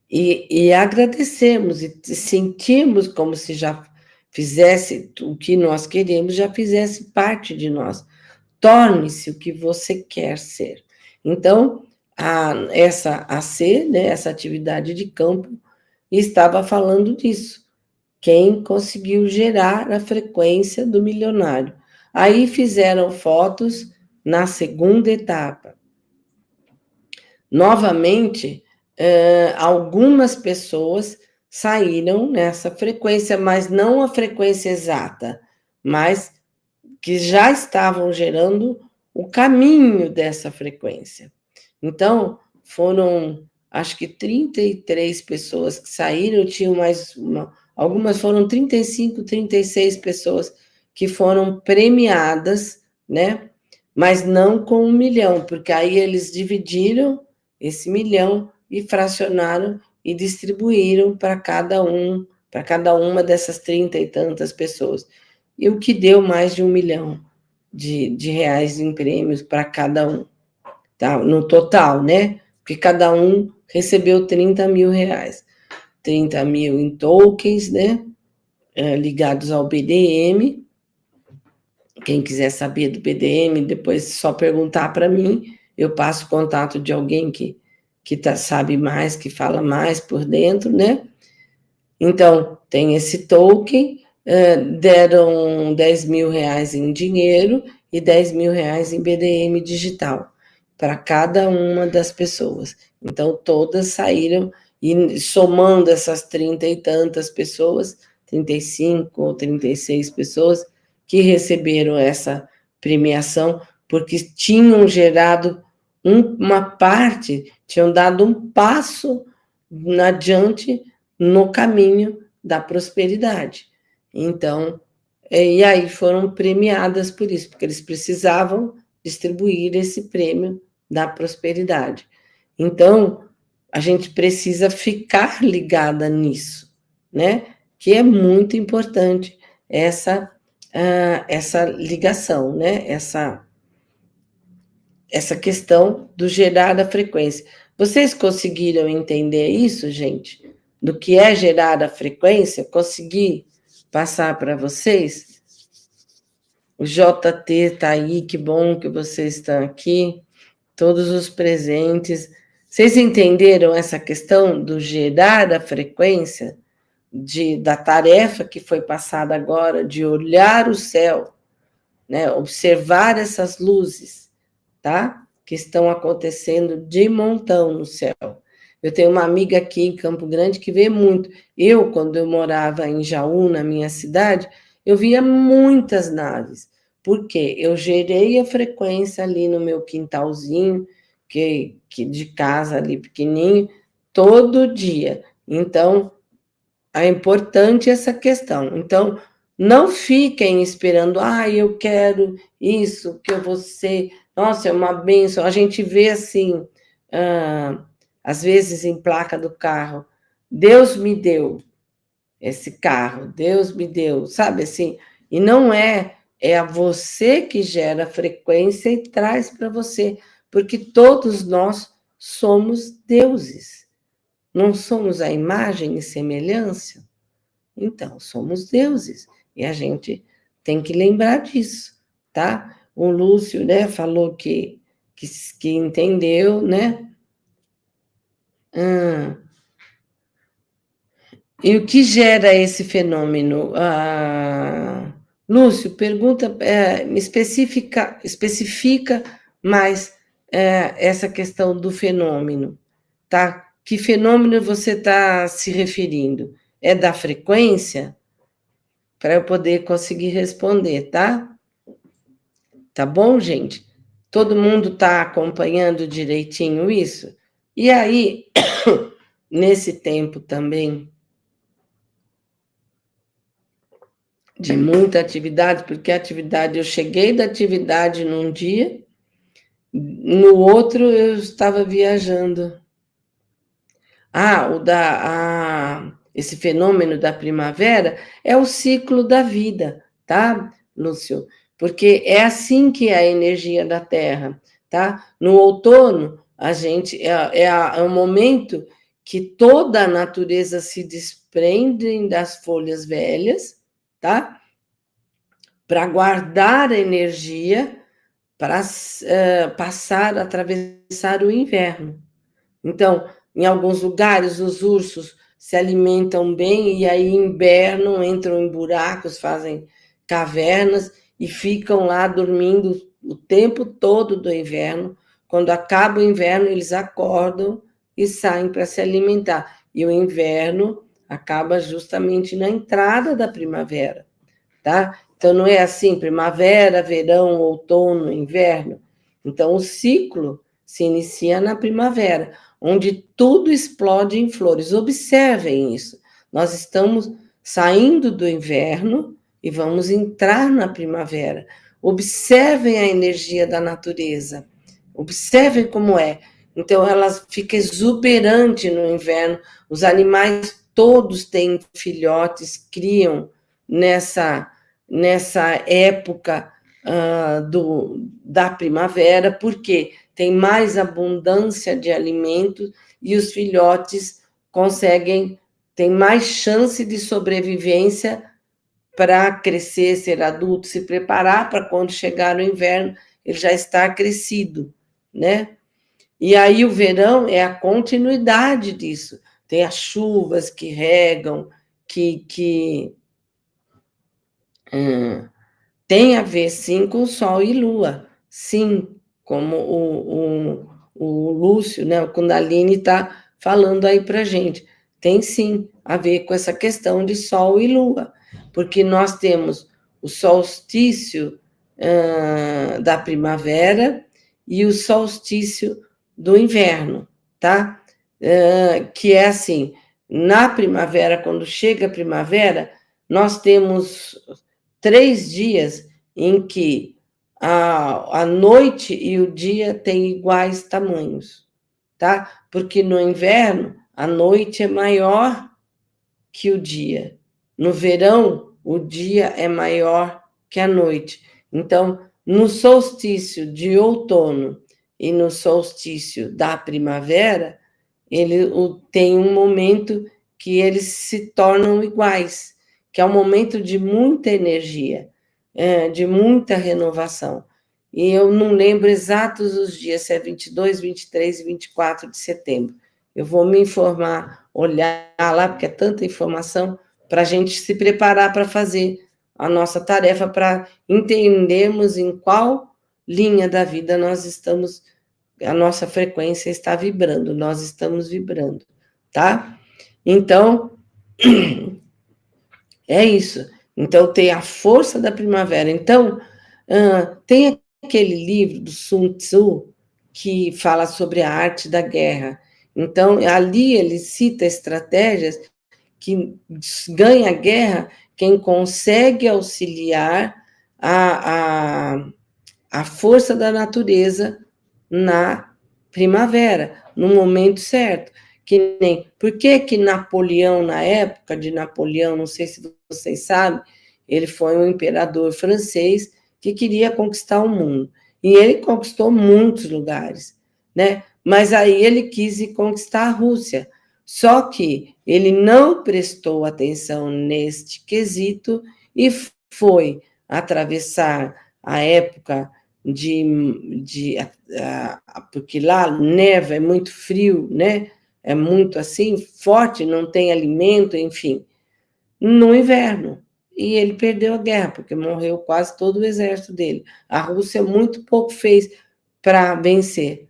E agradecemos e sentimos como se já fizesse o que nós queremos, já fizesse parte de nós. Torne-se o que você quer ser. Então, essa AC, né, essa atividade de campo, estava falando disso. Quem conseguiu gerar a frequência do milionário. Aí fizeram fotos na segunda etapa. Novamente, algumas pessoas saíram nessa frequência, mas não a frequência exata, mas que já estavam gerando o caminho dessa frequência. Então, foram, acho que 33 pessoas que saíram, tinham mais algumas foram 35, 36 pessoas que foram premiadas, né? Mas não com 1 milhão, porque aí eles dividiram esse 1 milhão e fracionaram e distribuíram para cada uma dessas 30 e tantas pessoas. E o que deu mais de 1 milhão de reais em prêmios para cada um, tá? No total, né? Porque cada um recebeu 30 mil reais. 30 mil em tokens, né? Ligados ao BDM. Quem quiser saber do BDM, depois só perguntar para mim, eu passo o contato de alguém que sabe mais, que fala mais por dentro, né? Então, tem esse token, deram 10 mil reais em dinheiro e 10 mil reais em BDM digital para cada uma das pessoas. Então, todas saíram, e somando essas 30 e tantas pessoas, 35 ou 36 pessoas, que receberam essa premiação, porque tinham gerado uma parte, tinham dado um passo adiante no caminho da prosperidade. Então, e aí foram premiadas por isso, porque eles precisavam distribuir esse prêmio da prosperidade. Então, a gente precisa ficar ligada nisso, né? Que é muito importante essa ligação, né? Essa questão do gerar a frequência. Vocês conseguiram entender isso, gente? Do que é gerar a frequência? Consegui passar para vocês? O JT está aí, que bom que vocês estão aqui. Todos os presentes. Vocês entenderam essa questão do gerar a frequência? Da tarefa que foi passada agora, de olhar o céu, né? Observar essas luzes, tá? Que estão acontecendo de montão no céu. Eu tenho uma amiga aqui em Campo Grande que vê muito. Quando eu morava em Jaú, na minha cidade, eu via muitas naves. Por quê? Eu gerei a frequência ali no meu quintalzinho, que de casa ali pequenininho, todo dia. Então, é importante essa questão. Então, não fiquem esperando, eu quero isso, que eu vou ser... Nossa, é uma bênção. A gente vê assim, às vezes em placa do carro, Deus me deu esse carro, Deus me deu, sabe assim? E não é a você que gera a frequência e traz para você, porque todos nós somos deuses. Não somos a imagem e semelhança? Então, somos deuses. E a gente tem que lembrar disso, tá? O Lúcio, né, falou que entendeu, né? E o que gera esse fenômeno? Lúcio, pergunta, especifica mais essa questão do fenômeno, tá? Que fenômeno você está se referindo? É da frequência? Para eu poder conseguir responder, tá? Tá bom, gente? Todo mundo está acompanhando direitinho isso? E aí, nesse tempo também de muita atividade, porque a atividade, eu cheguei da atividade num dia, no outro eu estava viajando. Esse fenômeno da primavera é o ciclo da vida, tá, Lúcio? Porque é assim que é a energia da Terra, tá? No outono, a gente é um momento que toda a natureza se desprende das folhas velhas, tá? Para guardar a energia para passar, atravessar o inverno. Então, em alguns lugares, os ursos se alimentam bem e aí invernam, entram em buracos, fazem cavernas e ficam lá dormindo o tempo todo do inverno. Quando acaba o inverno, eles acordam e saem para se alimentar. E o inverno acaba justamente na entrada da primavera, tá? Então, não é assim, primavera, verão, outono, inverno. Então, o ciclo se inicia na primavera, onde tudo explode em flores. Observem isso. Nós estamos saindo do inverno e vamos entrar na primavera. Observem a energia da natureza. Observem como é. Então, ela fica exuberante no inverno. Os animais todos têm filhotes, criam nessa época da primavera, porque tem mais abundância de alimentos e os filhotes têm mais chance de sobrevivência para crescer, ser adulto, se preparar para quando chegar o inverno, ele já está crescido, né? E aí o verão é a continuidade disso. Tem as chuvas que regam, que tem a ver, sim, com Sol e Lua. Sim, como o Lúcio, né, o Kundalini está falando aí para gente. Tem, sim, a ver com essa questão de Sol e Lua, porque nós temos o solstício da primavera e o solstício do inverno, tá? Que é assim, na primavera, quando chega a primavera, nós temos 3 dias em que a noite e o dia têm iguais tamanhos, tá? Porque no inverno, a noite é maior que o dia. No verão, o dia é maior que a noite. Então, no solstício de outono e no solstício da primavera, ele tem um momento que eles se tornam iguais, que é um momento de muita energia, de muita renovação. E eu não lembro exatos os dias, se é 22, 23 e 24 de setembro. Eu vou me informar, olhar lá, porque é tanta informação, para a gente se preparar para fazer a nossa tarefa, para entendermos em qual linha da vida nós estamos, a nossa frequência está vibrando, nós estamos vibrando, tá? Então, é isso. Então, tem a força da primavera. Então, tem aquele livro do Sun Tzu que fala sobre a arte da guerra. Então, ali ele cita estratégias que ganha a guerra quem consegue auxiliar a força da natureza na primavera, no momento certo. Que nem, por que Napoleão, na época de Napoleão, não sei se vocês sabem, ele foi um imperador francês que queria conquistar o mundo. E ele conquistou muitos lugares, né? Mas aí ele quis ir conquistar a Rússia. Só que ele não prestou atenção neste quesito e foi atravessar a época porque lá neva, é muito frio, né? É muito assim, forte, não tem alimento, enfim, no inverno. E ele perdeu a guerra, porque morreu quase todo o exército dele. A Rússia muito pouco fez para vencer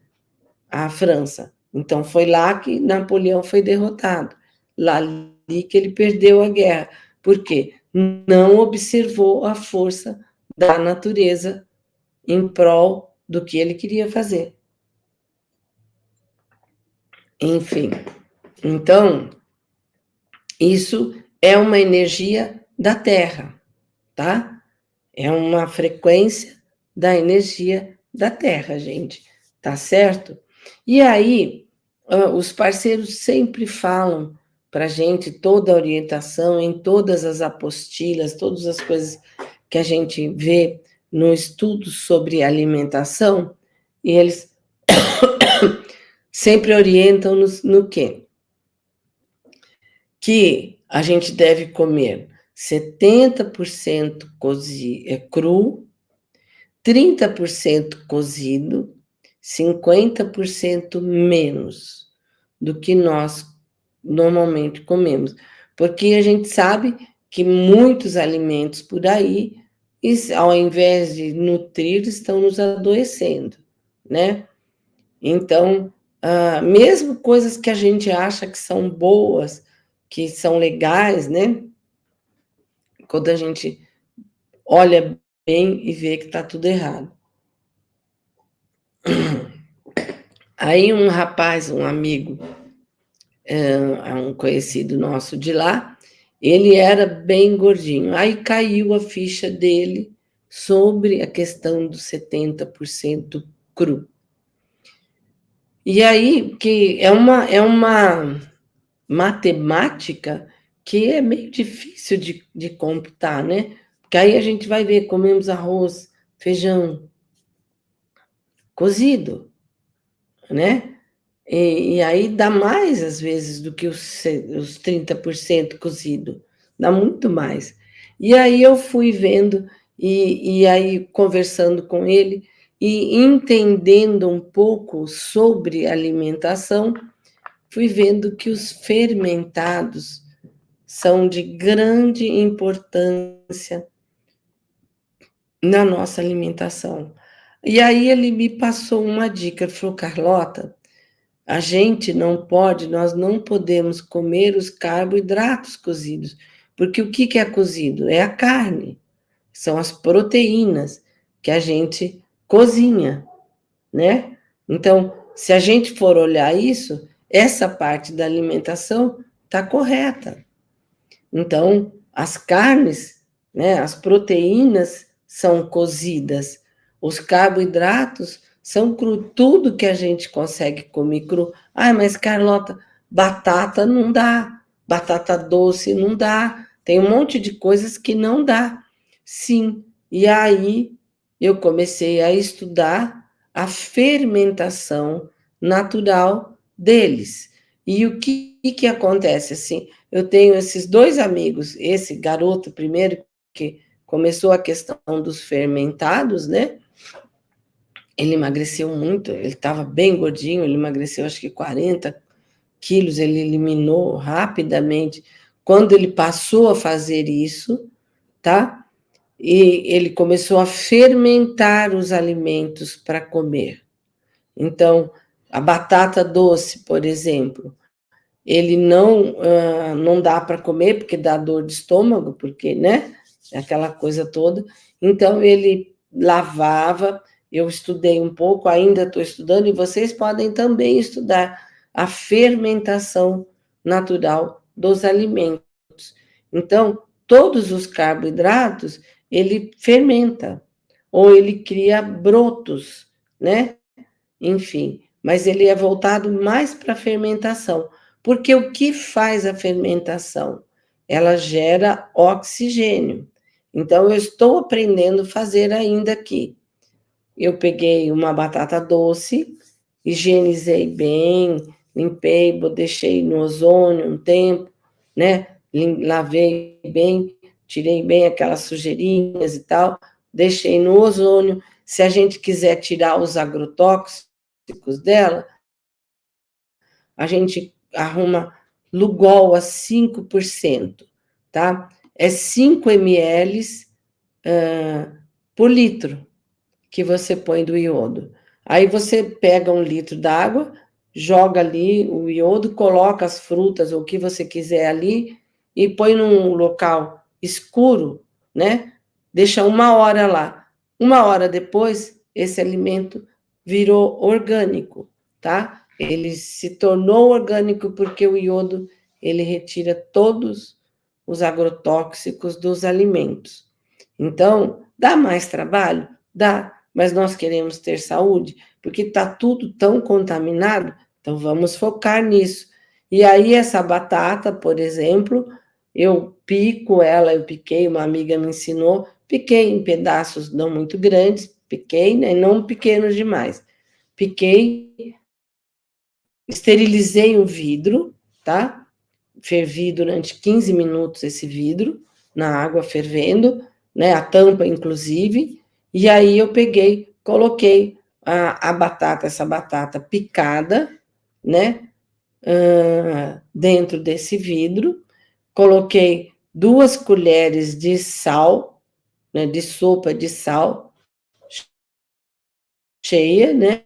a França. Então, foi lá que Napoleão foi derrotado. Lá ali que ele perdeu a guerra. Por quê? Não observou a força da natureza em prol do que ele queria fazer. Enfim, então, isso é uma energia da Terra, tá? É uma frequência da energia da Terra, gente, tá certo? E aí, os parceiros sempre falam para a gente toda a orientação em todas as apostilas, todas as coisas que a gente vê no estudo sobre alimentação, e eles sempre orientam no quê? Que a gente deve comer 70% cru, 30% cozido, 50% menos do que nós normalmente comemos. Porque a gente sabe que muitos alimentos por aí, ao invés de nutrir, estão nos adoecendo, né? Então, mesmo coisas que a gente acha que são boas, que são legais, né? Quando a gente olha bem e vê que está tudo errado. Aí um rapaz, um amigo, um conhecido nosso de lá, ele era bem gordinho. Aí caiu a ficha dele sobre a questão dos 70% cru. E aí, que é uma matemática que é meio difícil de computar, né? Porque aí a gente vai ver, comemos arroz, feijão, cozido, né? E aí dá mais, às vezes, do que os 30% cozido. Dá muito mais. E aí eu fui vendo, e aí conversando com ele, e entendendo um pouco sobre alimentação, fui vendo que os fermentados são de grande importância na nossa alimentação. E aí ele me passou uma dica, ele falou, Carlota, a gente não pode, nós não podemos comer os carboidratos cozidos, porque o que é cozido? É a carne, são as proteínas que a gente cozinha, né? Então, se a gente for olhar isso, essa parte da alimentação está correta. Então, as carnes, né, as proteínas são cozidas, os carboidratos são cru, tudo que a gente consegue comer cru. Ah, mas Carlota, batata não dá, batata doce não dá, tem um monte de coisas que não dá. Sim, e aí eu comecei a estudar a fermentação natural deles. E o que acontece assim? Eu tenho esses dois amigos, esse garoto primeiro que começou a questão dos fermentados, né? Ele emagreceu muito, ele estava bem gordinho, ele emagreceu acho que 40 quilos, ele eliminou rapidamente. Quando ele passou a fazer isso, tá? E ele começou a fermentar os alimentos para comer. Então, a batata doce, por exemplo, ele não dá para comer porque dá dor de estômago, porque, né? Aquela coisa toda. Então, ele lavava, eu estudei um pouco, ainda estou estudando, e vocês podem também estudar a fermentação natural dos alimentos. Então, todos os carboidratos, ele fermenta, ou ele cria brotos, né? Enfim, mas ele é voltado mais para a fermentação. Porque o que faz a fermentação? Ela gera oxigênio. Então, eu estou aprendendo a fazer ainda aqui. Eu peguei uma batata doce, higienizei bem, limpei, deixei no ozônio um tempo, né? Lavei bem, tirei bem aquelas sujeirinhas e tal, deixei no ozônio. Se a gente quiser tirar os agrotóxicos dela, a gente arruma Lugol a 5%, tá? É 5 ml por litro que você põe do iodo. Aí você pega 1 litro d'água, joga ali o iodo, coloca as frutas ou o que você quiser ali e põe num local escuro, né? Deixa 1 hora lá. 1 hora depois, esse alimento virou orgânico, tá? Ele se tornou orgânico porque o iodo, ele retira todos os agrotóxicos dos alimentos. Então, dá mais trabalho? Dá, mas nós queremos ter saúde, porque está tudo tão contaminado, então vamos focar nisso. E aí, essa batata, por exemplo, eu pico ela, eu piquei, uma amiga me ensinou, piquei em pedaços não muito grandes, piquei, né, não pequenos demais. Piquei, esterilizei o vidro, tá? Fervi durante 15 minutos esse vidro, na água fervendo, né, a tampa inclusive, e aí eu peguei, coloquei a batata, essa batata picada, né, dentro desse vidro, coloquei 2 colheres de sal, né, de sopa de sal, cheia, né,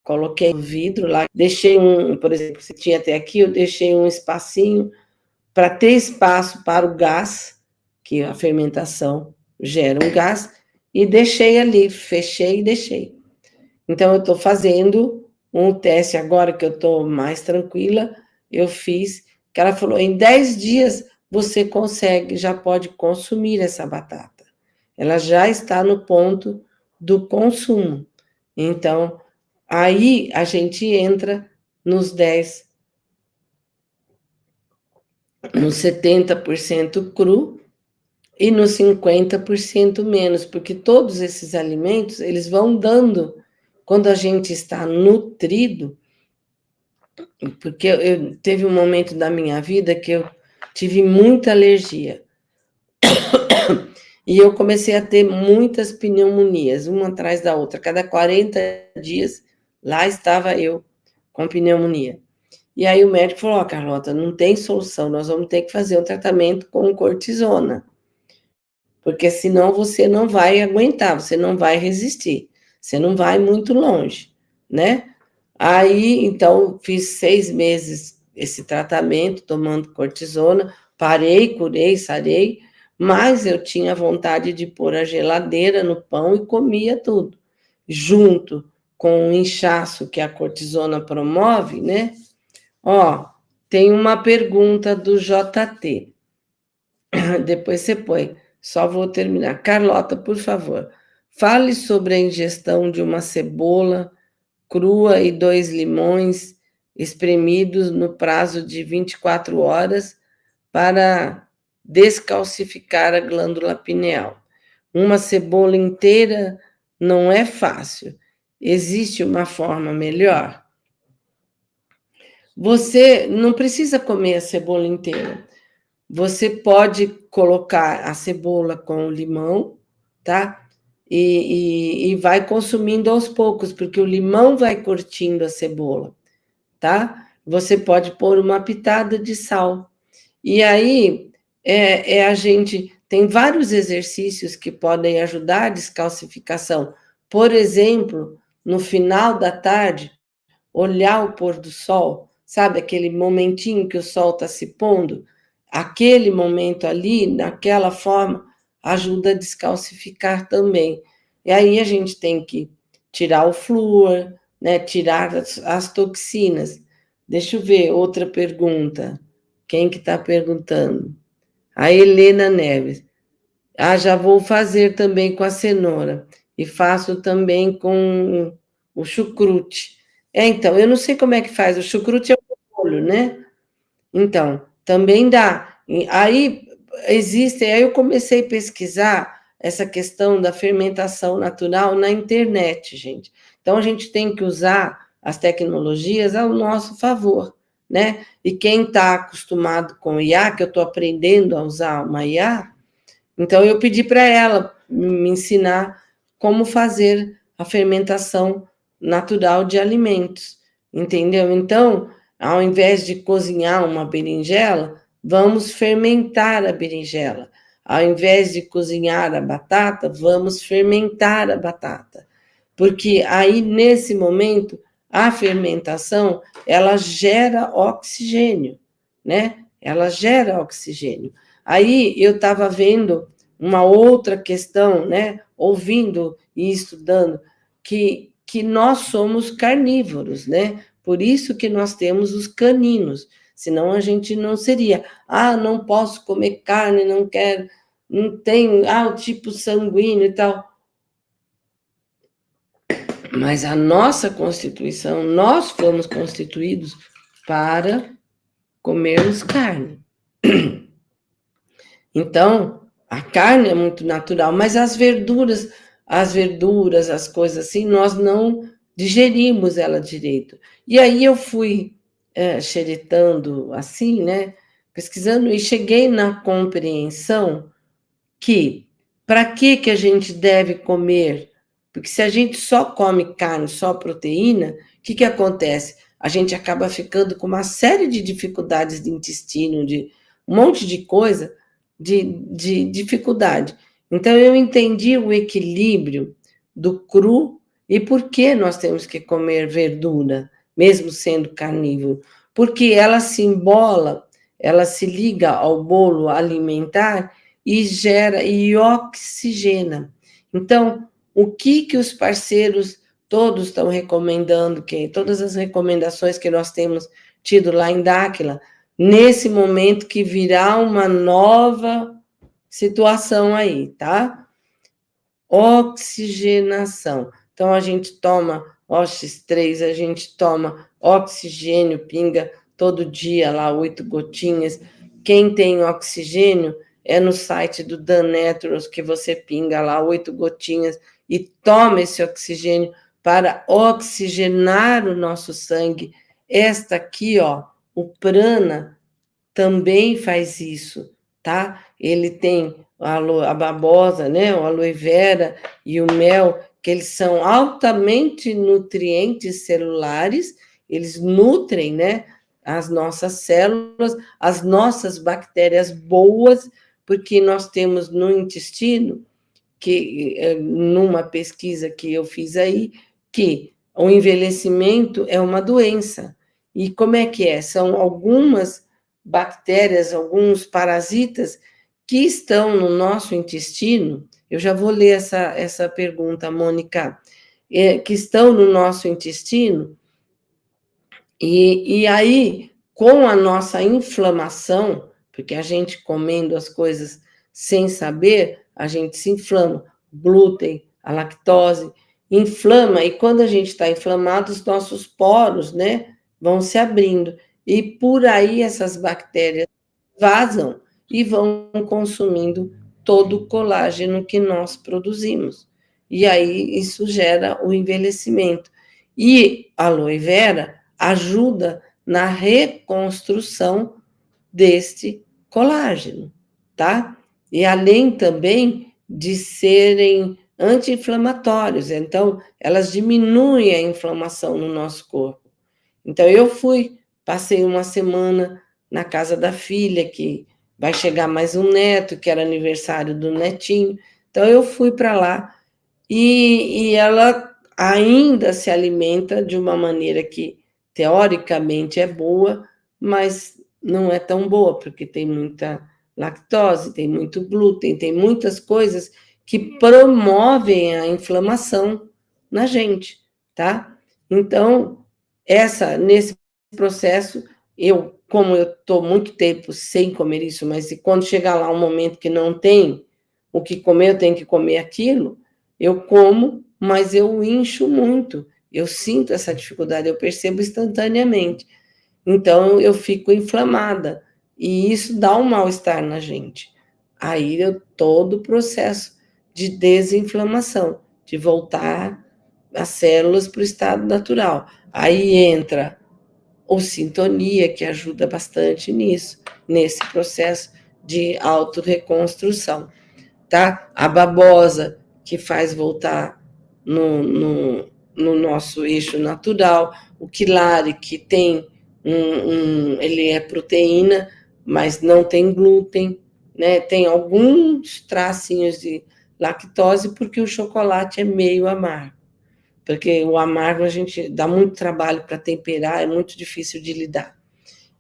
coloquei o vidro lá, deixei por exemplo, se tinha até aqui, eu deixei um espacinho para ter espaço para o gás, que a fermentação gera um gás, e deixei ali, fechei e deixei. Então, eu estou fazendo um teste agora que eu estou mais tranquila, eu fiz, que ela falou, em 10 dias você consegue, já pode consumir essa batata. Ela já está no ponto do consumo. Então, aí a gente entra nos 70% cru e nos 50% menos, porque todos esses alimentos, eles vão dando, quando a gente está nutrido, porque teve um momento da minha vida que eu tive muita alergia, e eu comecei a ter muitas pneumonias, uma atrás da outra, cada 40 dias, lá estava eu com pneumonia. E aí o médico falou, Carlota, não tem solução, nós vamos ter que fazer um tratamento com cortisona, porque senão você não vai aguentar, você não vai resistir, você não vai muito longe, né? Aí, então, fiz 6 meses esse tratamento, tomando cortisona, parei, curei, sarei, mas eu tinha vontade de pôr a geladeira no pão e comia tudo, junto com o inchaço que a cortisona promove, né? Ó, tem uma pergunta do JT. Depois você põe. Só vou terminar. Carlota, por favor, fale sobre a ingestão de uma cebola crua e 2 limões espremidos no prazo de 24 horas para descalcificar a glândula pineal. Uma cebola inteira não é fácil. Existe uma forma melhor? Você não precisa comer a cebola inteira. Você pode colocar a cebola com o limão, tá? E vai consumindo aos poucos, porque o limão vai curtindo a cebola, tá? Você pode pôr uma pitada de sal. E aí, a gente tem vários exercícios que podem ajudar a descalcificação. Por exemplo, no final da tarde, olhar o pôr do sol, sabe? Aquele momentinho que o sol está se pondo, aquele momento ali, naquela forma, ajuda a descalcificar também. E aí a gente tem que tirar o flúor, né? Tirar as toxinas. Deixa eu ver, outra pergunta. Quem que está perguntando? A Helena Neves. Ah, já vou fazer também com a cenoura. E faço também com o chucrute. Então, eu não sei como é que faz. O chucrute é o molho, né? Então, também dá. Aí aí eu comecei a pesquisar essa questão da fermentação natural na internet, gente. Então, a gente tem que usar as tecnologias ao nosso favor, né? E quem está acostumado com IA, que eu estou aprendendo a usar uma IA, então eu pedi para ela me ensinar como fazer a fermentação natural de alimentos, entendeu? Então, ao invés de cozinhar uma berinjela, vamos fermentar a berinjela. Ao invés de cozinhar a batata, vamos fermentar a batata. Porque aí, nesse momento, a fermentação, ela gera oxigênio, né? Ela gera oxigênio. Aí eu estava vendo uma outra questão, né? Ouvindo e estudando, que nós somos carnívoros, né? Por isso que nós temos os caninos, senão a gente não seria. Ah, não posso comer carne, não quero, não tenho, o tipo sanguíneo e tal. Mas a nossa Constituição, nós fomos constituídos para comermos carne. Então, a carne é muito natural, mas as verduras, as coisas assim, nós não digerimos ela direito. E aí eu fui xeretando assim, né, pesquisando, e cheguei na compreensão que para que a gente deve comer? Porque se a gente só come carne, só proteína, o que acontece? A gente acaba ficando com uma série de dificuldades de intestino, de um monte de coisa, de dificuldade. Então, eu entendi o equilíbrio do cru e por que nós temos que comer verdura, mesmo sendo carnívoro. Porque ela se embola, ela se liga ao bolo alimentar e gera e oxigena. Então, o que os parceiros todos estão recomendando, que todas as recomendações que nós temos tido lá em Dáquila, nesse momento que virá uma nova situação aí, tá? Oxigenação. Então, a gente toma OX3, a gente toma oxigênio, pinga todo dia lá, 8 gotinhas. Quem tem oxigênio, é no site do Dan Netros que você pinga lá 8 gotinhas e toma esse oxigênio para oxigenar o nosso sangue. Esta aqui, ó, o prana também faz isso, tá? Ele tem a babosa, né? O aloe vera e o mel, que eles são altamente nutrientes celulares, eles nutrem, né? As nossas células, as nossas bactérias boas, porque nós temos no intestino, que numa pesquisa que eu fiz aí, que o envelhecimento é uma doença. E como é que é? São algumas bactérias, alguns parasitas que estão no nosso intestino. Eu já vou ler essa pergunta, Mônica, que estão no nosso intestino, e aí, com a nossa inflamação, porque a gente comendo as coisas sem saber, a gente se inflama. Glúten, a lactose, inflama, e quando a gente está inflamado, os nossos poros, né, vão se abrindo. E por aí essas bactérias vazam e vão consumindo todo o colágeno que nós produzimos. E aí isso gera o envelhecimento. E a aloe vera ajuda na reconstrução deste colágeno, tá? E além também de serem anti-inflamatórios, então elas diminuem a inflamação no nosso corpo. Então eu passei uma semana na casa da filha, que vai chegar mais um neto, que era aniversário do netinho, então eu fui para lá e ela ainda se alimenta de uma maneira que teoricamente é boa, mas não é tão boa, porque tem muita lactose, tem muito glúten, tem muitas coisas que promovem a inflamação na gente, tá? Então, nesse processo, como eu estou muito tempo sem comer isso, mas quando chegar lá um momento que não tem o que comer, eu tenho que comer aquilo, eu como, mas eu incho muito, eu sinto essa dificuldade, eu percebo instantaneamente. Então, eu fico inflamada, e isso dá um mal-estar na gente. Aí, todo o processo de desinflamação, de voltar as células para o estado natural. Aí entra ou sintonia, que ajuda bastante nisso, nesse processo de autorreconstrução, tá? A babosa, que faz voltar no nosso eixo natural, o quilare, que tem ele é proteína, mas não tem glúten, né? Tem alguns tracinhos de lactose, porque o chocolate é meio amargo. Porque o amargo a gente dá muito trabalho para temperar, é muito difícil de lidar.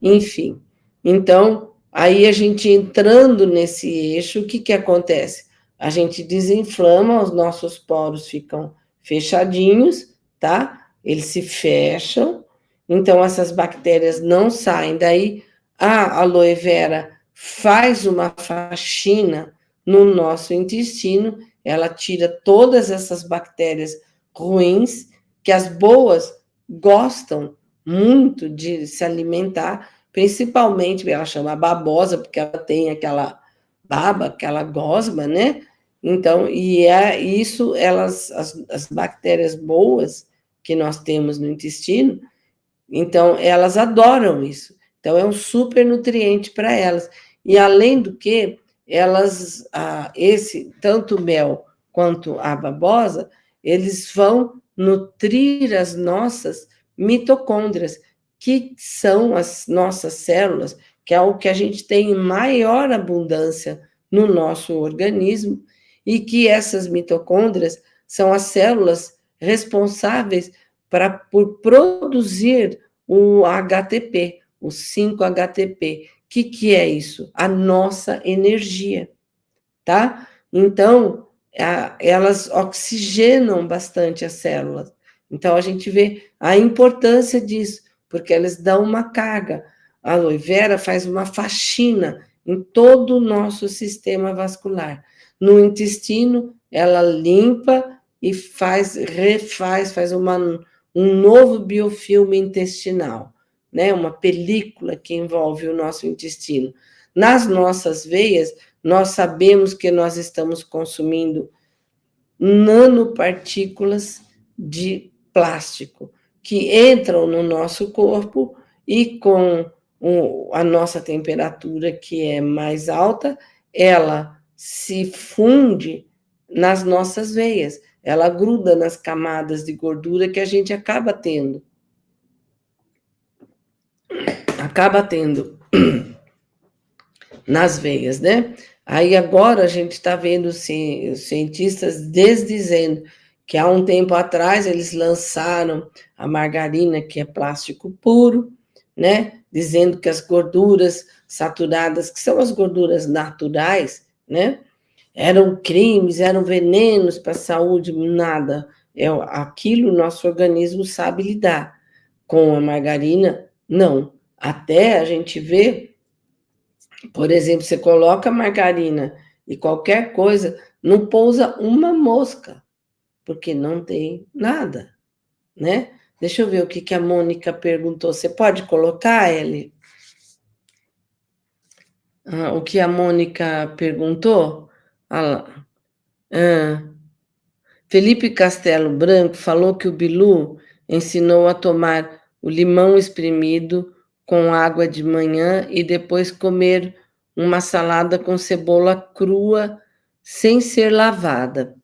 Enfim, então, aí a gente entrando nesse eixo, o que que acontece? A gente desinflama, os nossos poros ficam fechadinhos, tá? Eles se fecham, então essas bactérias não saem. Daí a aloe vera faz uma faxina no nosso intestino, ela tira todas essas bactérias ruins, que as boas gostam muito de se alimentar, principalmente, ela chama babosa, porque ela tem aquela baba, aquela gosma, né? Então, e é isso, as bactérias boas que nós temos no intestino, então elas adoram isso. Então, é um super nutriente para elas. E além do que, elas, tanto o mel quanto a babosa, eles vão nutrir as nossas mitocôndrias, que são as nossas células, que é o que a gente tem em maior abundância no nosso organismo, e que essas mitocôndrias são as células responsáveis por produzir o HTP, o 5-HTP. O que é isso? A nossa energia, tá? Então, elas oxigenam bastante as células. Então, a gente vê a importância disso, porque elas dão uma carga. A aloe vera faz uma faxina em todo o nosso sistema vascular. No intestino, ela limpa e refaz, faz um novo biofilme intestinal, né? Uma película que envolve o nosso intestino. Nas nossas veias, nós sabemos que nós estamos consumindo nanopartículas de plástico que entram no nosso corpo e com a nossa temperatura, que é mais alta, ela se funde nas nossas veias, ela gruda nas camadas de gordura que a gente acaba tendo nas veias, né? Aí agora a gente está vendo os cientistas desdizendo que há um tempo atrás eles lançaram a margarina, que é plástico puro, né? Dizendo que as gorduras saturadas, que são as gorduras naturais, né? Eram crimes, eram venenos para a saúde, nada. Aquilo o nosso organismo sabe lidar. Com a margarina, não. Até a gente vê, por exemplo, você coloca margarina e qualquer coisa, não pousa uma mosca, porque não tem nada, né? Deixa eu ver o que a Mônica perguntou. Você pode colocar, Ellie? O que a Mônica perguntou? Felipe Castelo Branco falou que o Bilu ensinou a tomar o limão espremido com água de manhã e depois comer uma salada com cebola crua sem ser lavada.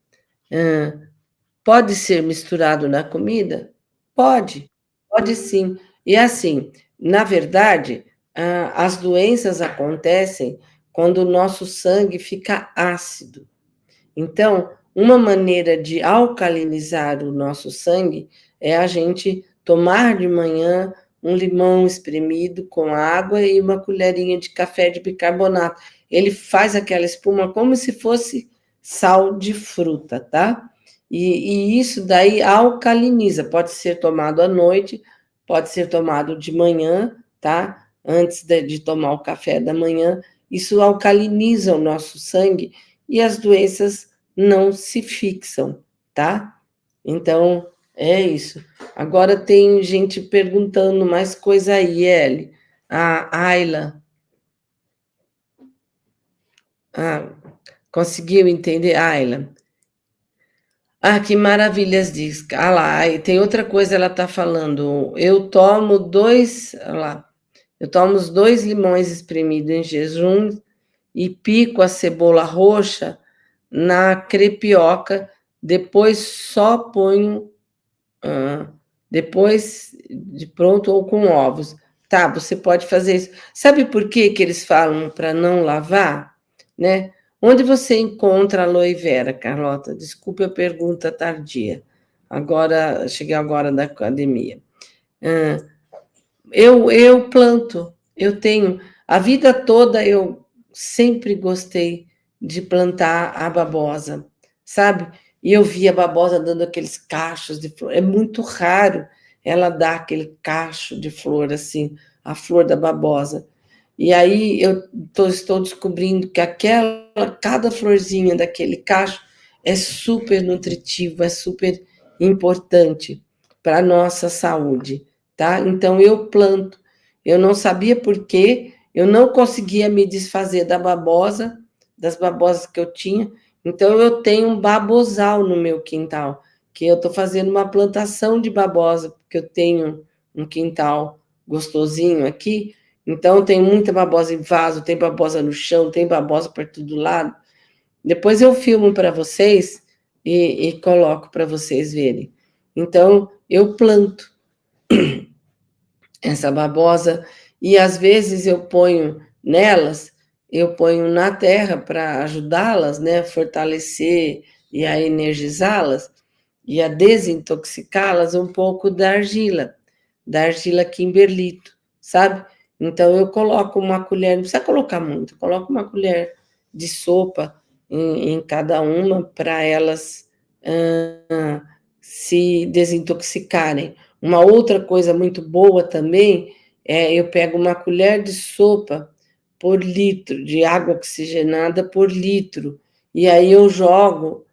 Pode ser misturado na comida? Pode sim. E assim, na verdade, as doenças acontecem quando o nosso sangue fica ácido. Então, uma maneira de alcalinizar o nosso sangue é a gente tomar de manhã um limão espremido com água e uma colherinha de café de bicarbonato. Ele faz aquela espuma como se fosse sal de fruta, tá? E isso daí alcaliniza. Pode ser tomado à noite, pode ser tomado de manhã, tá? Antes de tomar o café da manhã. Isso alcaliniza o nosso sangue e as doenças não se fixam, tá? Então, é isso. Agora tem gente perguntando mais coisa aí, Eli. A Ayla. Conseguiu entender, Ayla? Ah, que maravilhas diz. Ah lá, e tem outra coisa, ela está falando. Eu tomo dois, ah lá, eu tomo os 2 limões espremidos em jejum e pico a cebola roxa na crepioca, depois só ponho, depois de pronto ou com ovos. Tá, você pode fazer isso. Sabe por que que eles falam para não lavar, né? Onde você encontra aloe vera, Carlota? Desculpe a pergunta tardia. Agora, cheguei agora da academia. Hã, eu planto, eu tenho. A vida toda eu sempre gostei de plantar a babosa, sabe? E eu via a babosa dando aqueles cachos de flor. É muito raro ela dar aquele cacho de flor assim, a flor da babosa. E aí estou descobrindo que cada florzinha daquele cacho é super nutritivo, é super importante para a nossa saúde, tá? Então eu planto. Eu não sabia por quê, eu não conseguia me desfazer das babosas que eu tinha. Então eu tenho um babosal no meu quintal, que eu estou fazendo uma plantação de babosa, porque eu tenho um quintal gostosinho aqui. Então tem muita babosa em vaso, tem babosa no chão, tem babosa por todo lado. Depois eu filmo para vocês e coloco para vocês verem. Então eu planto essa babosa e às vezes eu ponho nelas, eu ponho na terra para ajudá-las, né, a fortalecer e a energizá-las e a desintoxicá-las um pouco da argila Kimberlito, sabe? Então eu coloco uma colher, não precisa colocar muito, coloco uma colher de sopa em cada uma para elas se desintoxicarem. Uma outra coisa muito boa também é eu pego uma colher de sopa por litro, de água oxigenada por litro, e aí eu jogo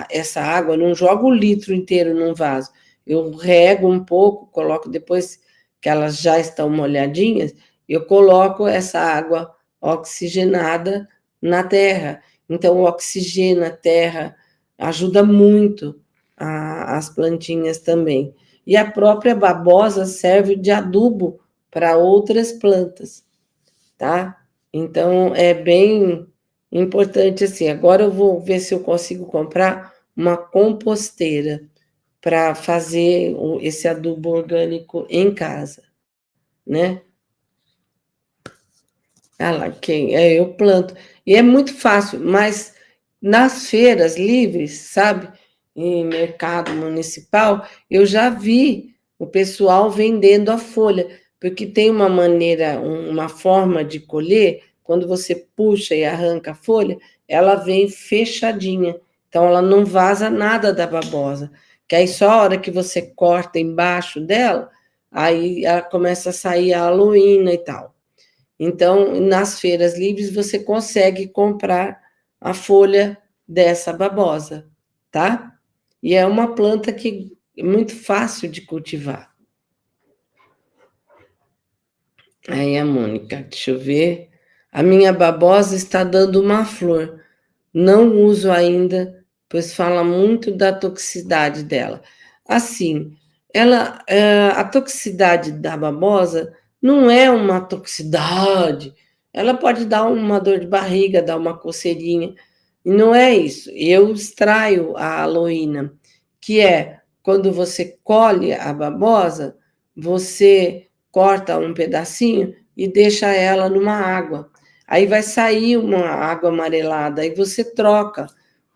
essa água, não jogo o litro inteiro num vaso, eu rego um pouco, coloco depois que elas já estão molhadinhas, eu coloco essa água oxigenada na terra. Então, oxigena a terra, ajuda muito as plantinhas também. E a própria babosa serve de adubo para outras plantas, tá? Então, é bem importante assim. Agora eu vou ver se eu consigo comprar uma composteira para fazer esse adubo orgânico em casa, né? Ah lá, eu planto. E é muito fácil, mas nas feiras livres, sabe? Em mercado municipal, eu já vi o pessoal vendendo a folha, porque tem uma maneira, uma forma de colher, quando você puxa e arranca a folha, ela vem fechadinha. Então, ela não vaza nada da babosa. Que aí só a hora que você corta embaixo dela, aí ela começa a sair a aloína e tal. Então, nas feiras livres, você consegue comprar a folha dessa babosa, tá? E é uma planta que é muito fácil de cultivar. Aí a Mônica, deixa eu ver. A minha babosa está dando uma flor. Não uso ainda, pois fala muito da toxicidade dela. Assim, a toxicidade da babosa não é uma toxicidade. Ela pode dar uma dor de barriga, dar uma coceirinha. E não é isso. Eu extraio a aloína, que é quando você colhe a babosa, você corta um pedacinho e deixa ela numa água. Aí vai sair uma água amarelada, aí você troca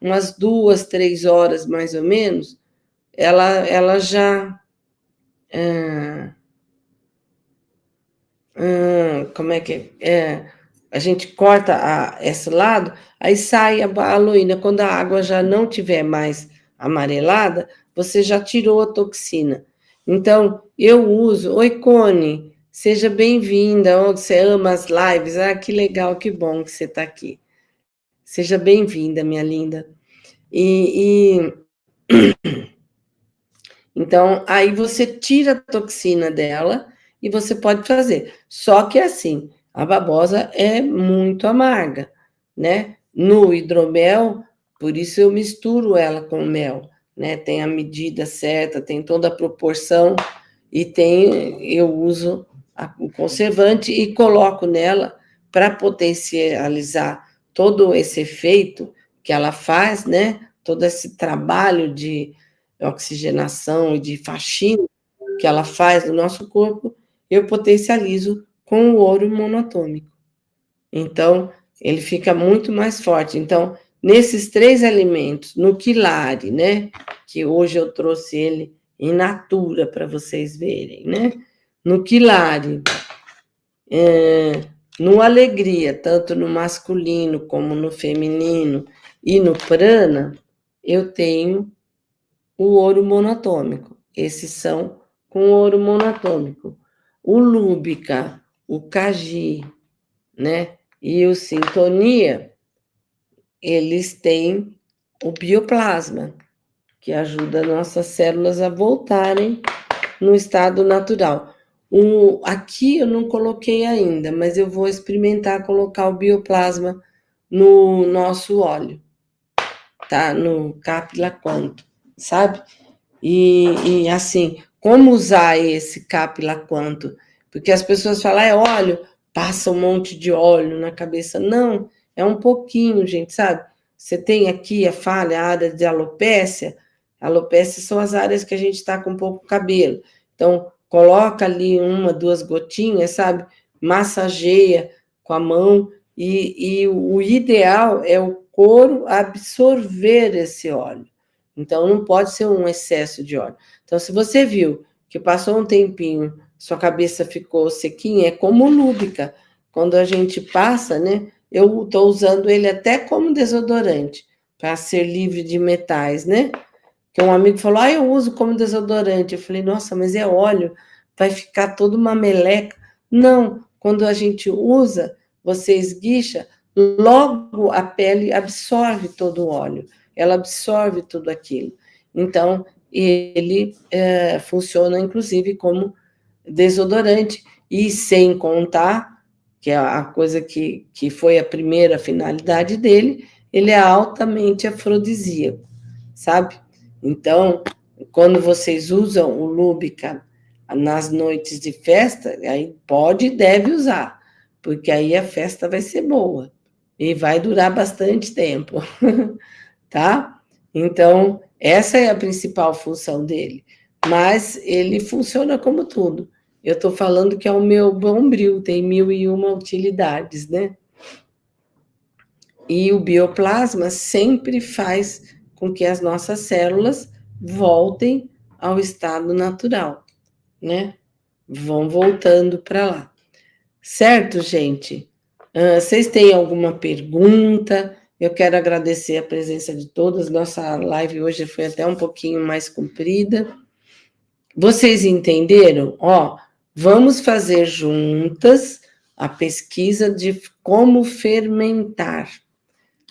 umas 2, 3 horas mais ou menos, ela já. Como é que é? A gente corta esse lado, aí sai a aloína. Quando a água já não tiver mais amarelada, você já tirou a toxina. Então, eu uso. Oi, Cone, seja bem-vinda. Oh, você ama as lives? Ah, que legal, que bom que você está aqui. Seja bem-vinda, minha linda. Então, aí você tira a toxina dela e você pode fazer. Só que assim, a babosa é muito amarga, né? No hidromel, Por isso eu misturo ela com mel, né? Tem a medida certa, tem toda a proporção e eu uso o conservante e coloco nela para potencializar todo esse efeito que ela faz, né? Todo esse trabalho de oxigenação e de faxina que ela faz no nosso corpo, eu potencializo com o ouro monatômico. Então, ele fica muito mais forte. Então, nesses 3 alimentos, no Quilari, né? Que hoje eu trouxe ele in natura para vocês verem, né? No Quilari, no Alegria, tanto no masculino como no feminino, e no Prana, eu tenho o ouro monatômico. Esses são com ouro monatômico. O Lúbica, o Cagi, né? E o Sintonia, eles têm o bioplasma, que ajuda nossas células a voltarem no estado natural. Aqui eu não coloquei ainda, mas eu vou experimentar colocar o bioplasma no nosso óleo, tá? No Capila Quanto, sabe? E assim, como usar esse Capila Quanto? Porque as pessoas falam, é óleo, passa um monte de óleo na cabeça. Não, é um pouquinho, gente, sabe? Você tem aqui a área de alopécia. Alopécia são as áreas que a gente está com pouco cabelo. Então, coloca ali 1, 2 gotinhas, sabe? Massageia com a mão. E o ideal é o couro absorver esse óleo. Então, não pode ser um excesso de óleo. Então, se você viu que passou um tempinho, sua cabeça ficou sequinha, é como lúbica. Quando a gente passa, né? Eu estou usando ele até como desodorante, para ser livre de metais, né? Que um amigo falou, eu uso como desodorante. Eu falei, nossa, mas é óleo, vai ficar toda uma meleca. Não, quando a gente usa, você esguicha, logo a pele absorve todo o óleo, ela absorve tudo aquilo. Então, ele funciona, inclusive, como desodorante, e sem contar, que é a coisa que foi a primeira finalidade dele, ele é altamente afrodisíaco, sabe? Então, quando vocês usam o Lúbica nas noites de festa, aí pode e deve usar, porque aí a festa vai ser boa e vai durar bastante tempo, tá? Então, essa é a principal função dele, mas ele funciona como tudo. Eu estou falando que é o meu Bombril, tem 1001 utilidades, né? E o bioplasma sempre faz com que as nossas células voltem ao estado natural, né? Vão voltando para lá. Certo, gente? Vocês têm alguma pergunta? Eu quero agradecer a presença de todos. Nossa live hoje foi até um pouquinho mais comprida. Vocês entenderam? Vamos fazer juntas a pesquisa de como fermentar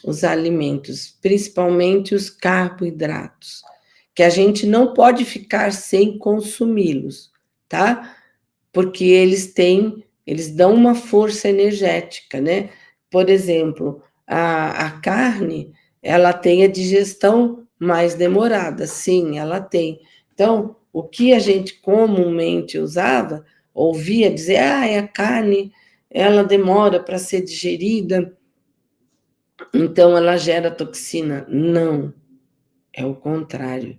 os alimentos, principalmente os carboidratos, que a gente não pode ficar sem consumi-los, tá? Porque eles dão uma força energética, né? Por exemplo, a carne, ela tem a digestão mais demorada, sim, ela tem. Então, o que a gente comumente ouvia dizer, a carne, ela demora para ser digerida, então ela gera toxina. Não, é o contrário.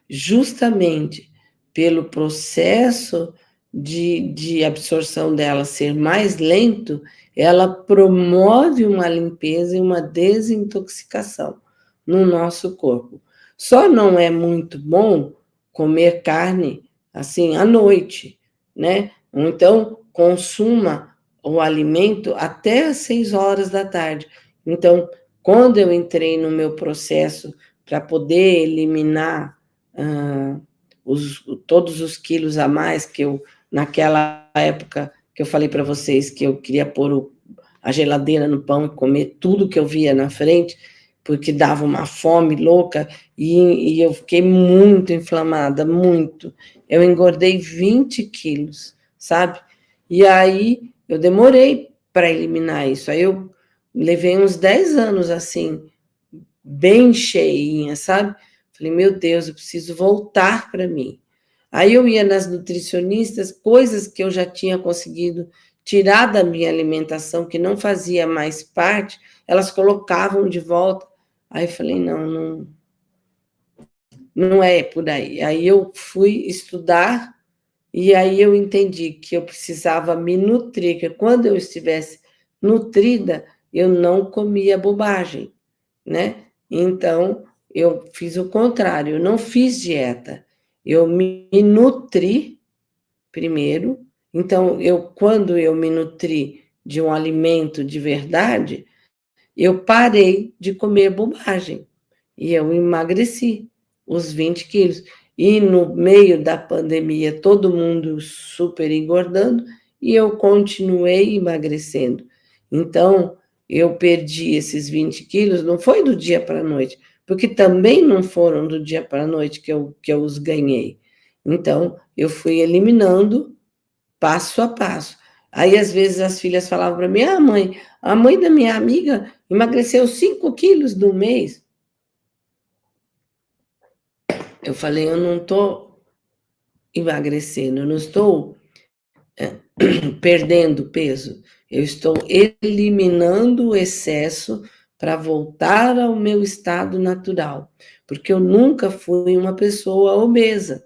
Justamente pelo processo de absorção dela ser mais lento, ela promove uma limpeza e uma desintoxicação no nosso corpo. Só não é muito bom comer carne assim à noite, né? Então, consuma o alimento até às 6 horas da tarde. Então, quando eu entrei no meu processo para poder eliminar todos os quilos a mais que eu, naquela época que eu falei para vocês que eu queria pôr a geladeira no pão e comer tudo que eu via na frente, porque dava uma fome louca e eu fiquei muito inflamada, muito. Eu engordei 20 quilos, sabe? E aí eu demorei para eliminar isso. Aí eu levei uns 10 anos assim, bem cheinha, sabe? Falei, meu Deus, eu preciso voltar para mim. Aí eu ia nas nutricionistas, coisas que eu já tinha conseguido tirar da minha alimentação, que não fazia mais parte, elas colocavam de volta. Aí eu falei, não é por aí. Aí eu fui estudar e aí eu entendi que eu precisava me nutrir, que quando eu estivesse nutrida, eu não comia bobagem, né? Então, eu fiz o contrário, eu não fiz dieta. Eu me nutri primeiro. Então, quando eu me nutri de um alimento de verdade, eu parei de comer bobagem e eu emagreci os 20 quilos. E no meio da pandemia, todo mundo super engordando e eu continuei emagrecendo. Então, eu perdi esses 20 quilos, não foi do dia para a noite, porque também não foram do dia para a noite que eu os ganhei. Então, eu fui eliminando passo a passo. Aí, às vezes, as filhas falavam para mim, mãe, a mãe da minha amiga emagreceu 5 quilos no mês. Eu falei, eu não estou emagrecendo, eu não estou perdendo peso, eu estou eliminando o excesso para voltar ao meu estado natural, porque eu nunca fui uma pessoa obesa,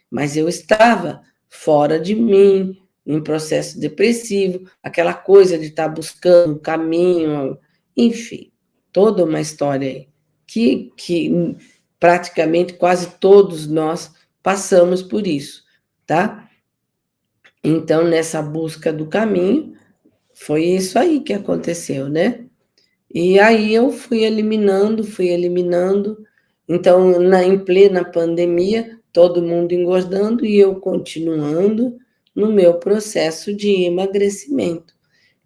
mas eu estava fora de mim, em processo depressivo, aquela coisa de estar buscando um caminho, enfim, toda uma história aí, que praticamente quase todos nós passamos por isso, tá? Então, nessa busca do caminho, foi isso aí que aconteceu, né? E aí eu fui eliminando. Então, em plena pandemia, todo mundo engordando e eu continuando no meu processo de emagrecimento.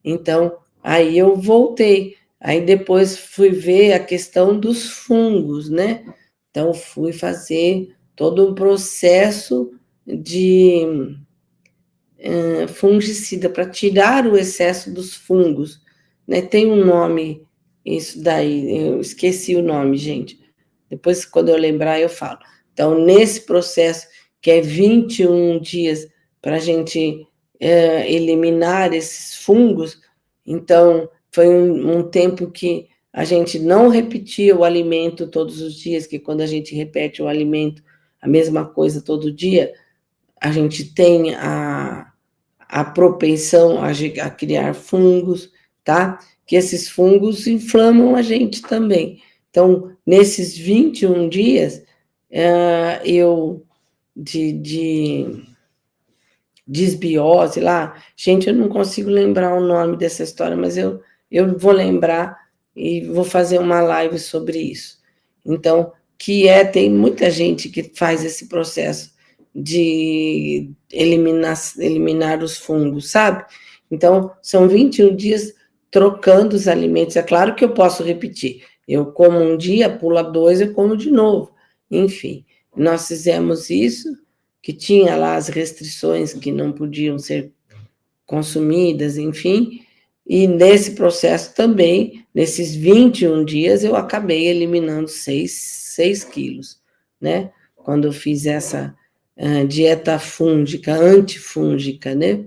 Então, aí eu voltei. Aí depois fui ver a questão dos fungos, né? Então, fui fazer todo um processo de fungicida para tirar o excesso dos fungos, né? Tem um nome, isso daí, eu esqueci o nome, gente. Depois, quando eu lembrar, eu falo. Então, nesse processo, que é 21 dias para a gente eliminar esses fungos, então, foi um tempo que a gente não repetia o alimento todos os dias, que quando a gente repete o alimento, a mesma coisa todo dia, a gente tem a propensão a criar fungos, tá? Que esses fungos inflamam a gente também. Então, nesses 21 dias, eu de desbiose lá, gente, eu não consigo lembrar o nome dessa história, mas eu vou lembrar e vou fazer uma live sobre isso. Então, tem muita gente que faz esse processo de eliminar os fungos, sabe? Então, são 21 dias trocando os alimentos. É claro que eu posso repetir. Eu como um dia, pula 2, eu como de novo. Enfim, nós fizemos isso, que tinha lá as restrições que não podiam ser consumidas, enfim, e nesse processo também, nesses 21 dias, eu acabei eliminando 6 quilos, né? Quando eu fiz essa dieta fúngica, antifúngica, né?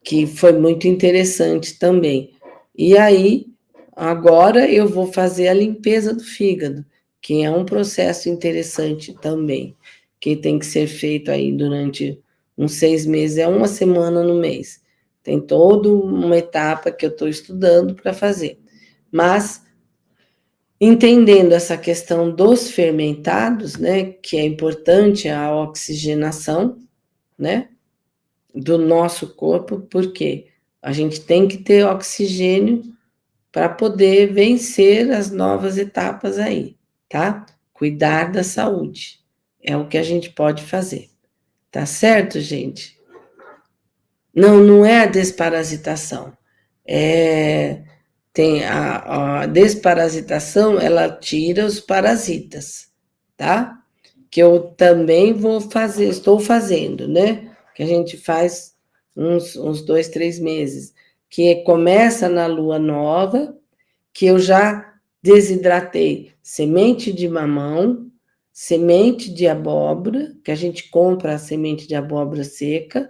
Que foi muito interessante também. E aí, agora eu vou fazer a limpeza do fígado, que é um processo interessante também, que tem que ser feito aí durante uns 6 meses, é uma semana no mês. Tem toda uma etapa que eu estou estudando para fazer. Mas, entendendo essa questão dos fermentados, né, que é importante a oxigenação, né, do nosso corpo, porque a gente tem que ter oxigênio para poder vencer as novas etapas aí, tá? Cuidar da saúde. É o que a gente pode fazer. Tá certo, gente? Não é a desparasitação. Tem a desparasitação, ela tira os parasitas, tá? Que eu também estou fazendo, né? Que a gente faz uns 2, 3 meses, que começa na lua nova, que eu já desidratei semente de mamão, semente de abóbora, que a gente compra a semente de abóbora seca,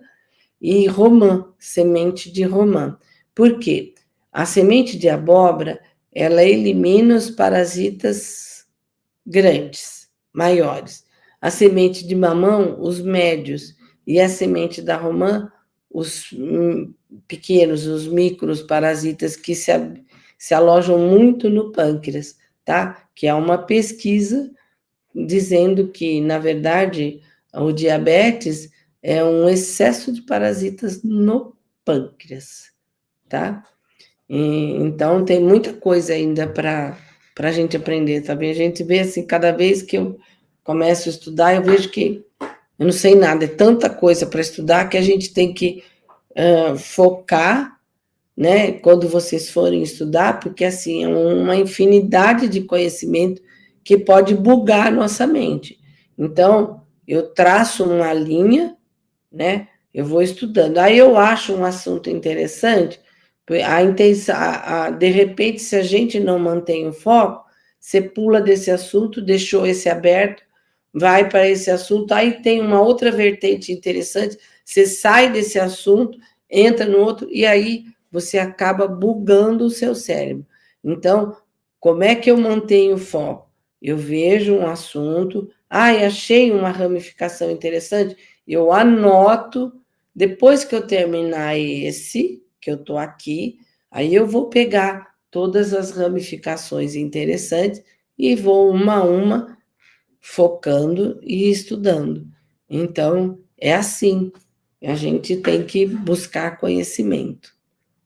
e romã, semente de romã. Por quê? A semente de abóbora, ela elimina os parasitas grandes, maiores. A semente de mamão, os médios, e a semente da romã, os pequenos, os micros parasitas que se alojam muito no pâncreas, tá? Que é uma pesquisa dizendo que, na verdade, o diabetes é um excesso de parasitas no pâncreas, tá? Então, tem muita coisa ainda para a gente aprender, sabe? A gente vê assim, cada vez que eu começo a estudar, eu vejo que eu não sei nada, é tanta coisa para estudar que a gente tem que focar, né? Quando vocês forem estudar, porque assim, é uma infinidade de conhecimento que pode bugar a nossa mente. Então, eu traço uma linha, né? Eu vou estudando. Aí eu acho um assunto interessante, de repente, se a gente não mantém o foco, você pula desse assunto, deixou esse aberto, vai para esse assunto, aí tem uma outra vertente interessante, você sai desse assunto, entra no outro, e aí você acaba bugando o seu cérebro. Então, como é que eu mantenho o foco? Eu vejo um assunto, achei uma ramificação interessante, eu anoto, depois que eu terminar esse, que eu estou aqui, aí eu vou pegar todas as ramificações interessantes e vou uma a uma focando e estudando. Então, é assim, a gente tem que buscar conhecimento,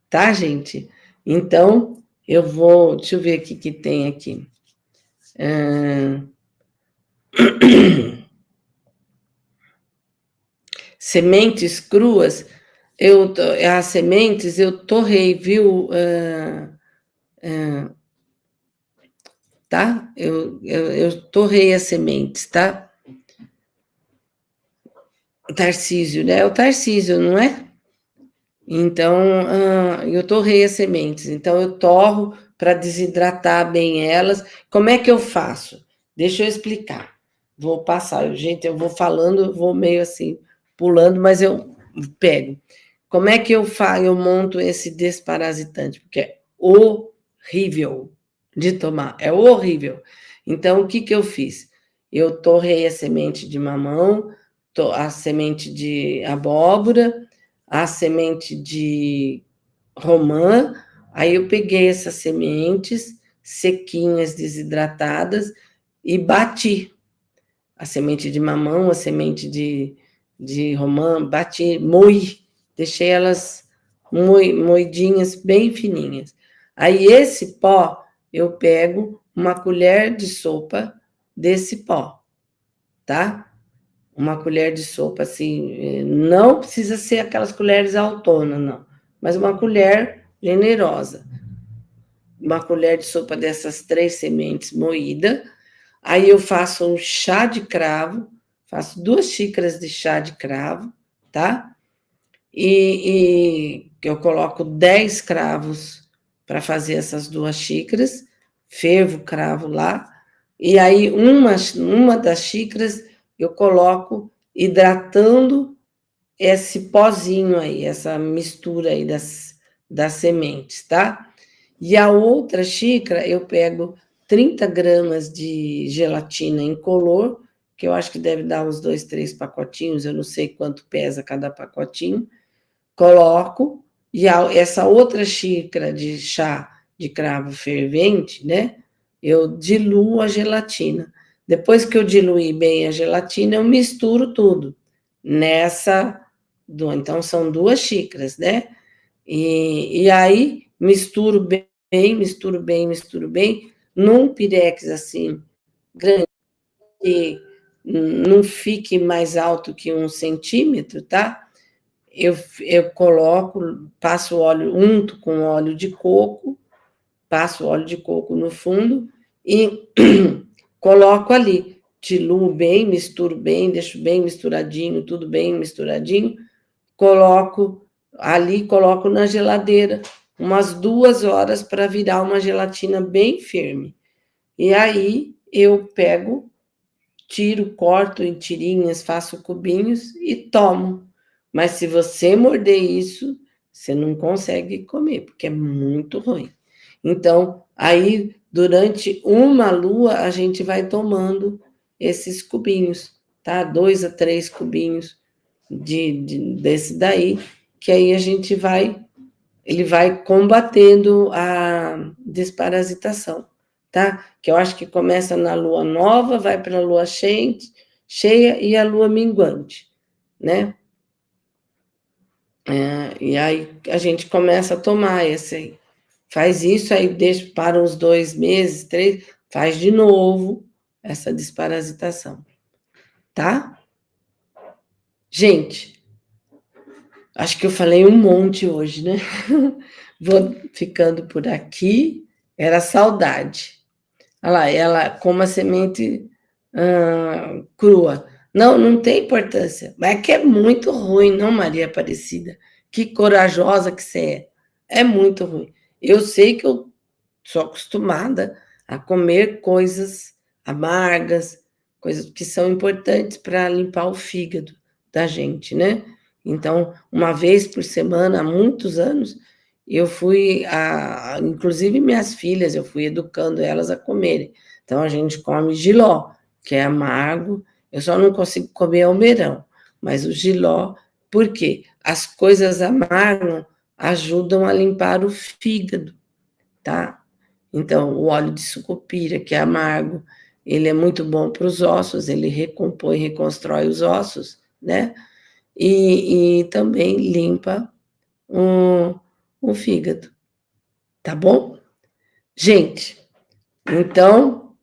tá, gente? Então, eu vou, deixa eu ver o que tem aqui. Sementes cruas, as sementes eu torrei, viu? Tá? Eu torrei as sementes, tá? O Tarcísio, né? É o Tarcísio, não é? Então, eu torrei as sementes. Então, eu torro para desidratar bem elas. Como é que eu faço? Deixa eu explicar. Vou passar. Gente, eu vou falando, vou meio assim, pulando, mas eu pego. Como é que eu monto esse desparasitante? Porque é horrível de tomar, é horrível. Então, o que eu fiz? Eu torrei a semente de mamão, a semente de abóbora, a semente de romã, aí eu peguei essas sementes sequinhas, desidratadas, e bati. A semente de mamão, a semente de romã, bati, moí, deixei elas moidinhas, bem fininhas. Aí esse pó, eu pego uma colher de sopa desse pó, tá? Uma colher de sopa, assim, não precisa ser aquelas colheres autonas, não, mas uma colher generosa. Uma colher de sopa dessas 3 sementes moídas. Aí eu faço um chá de cravo, faço 2 xícaras de chá de cravo, tá? E eu coloco 10 cravos para fazer essas 2 xícaras, fervo o cravo lá, e aí uma das xícaras eu coloco hidratando esse pozinho aí, essa mistura aí das sementes, tá? E a outra xícara eu pego 30 gramas de gelatina incolor, que eu acho que deve dar uns 2, 3 pacotinhos, eu não sei quanto pesa cada pacotinho, coloco, e essa outra xícara de chá de cravo fervente, né, eu diluo a gelatina. Depois que eu diluir bem a gelatina, eu misturo tudo então são 2 xícaras, né, e aí misturo bem, num pirex assim, grande, que não fique mais alto que 1 centímetro, tá? Eu coloco, passo óleo, unto com óleo de coco, passo óleo de coco no fundo e coloco ali, diluo bem, misturo bem, deixo bem misturadinho, tudo bem misturadinho, coloco ali, coloco na geladeira umas 2 horas para virar uma gelatina bem firme. E aí eu pego, tiro, corto em tirinhas, faço cubinhos e tomo. Mas se você morder isso, você não consegue comer, porque é muito ruim. Então, aí, durante uma lua, a gente vai tomando esses cubinhos, tá? 2 a 3 cubinhos desse daí, que aí a gente ele vai combatendo a desparasitação, tá? Que eu acho que começa na lua nova, vai para a lua cheia e a lua minguante, né? E aí a gente começa a tomar esse aí. Faz isso, aí deixa para uns 2 meses, 3, faz de novo essa desparasitação, tá? Gente, acho que eu falei um monte hoje, né? Vou ficando por aqui. Era saudade. Olha lá, ela como a semente crua. Não, não tem importância. Mas é que é muito ruim, não, Maria Aparecida? Que corajosa que você é. É muito ruim. Eu sei que eu sou acostumada a comer coisas amargas, coisas que são importantes para limpar o fígado da gente, né? Então, uma vez por semana, há muitos anos, eu fui, inclusive minhas filhas, eu fui educando elas a comerem. Então, a gente come jiló, que é amargo. Eu só não consigo comer almeirão, mas o jiló, por quê? As coisas amargas ajudam a limpar o fígado, tá? Então, o óleo de sucupira, que é amargo, ele é muito bom para os ossos, ele recompõe, reconstrói os ossos, né? E também limpa o fígado, tá bom? Gente, então,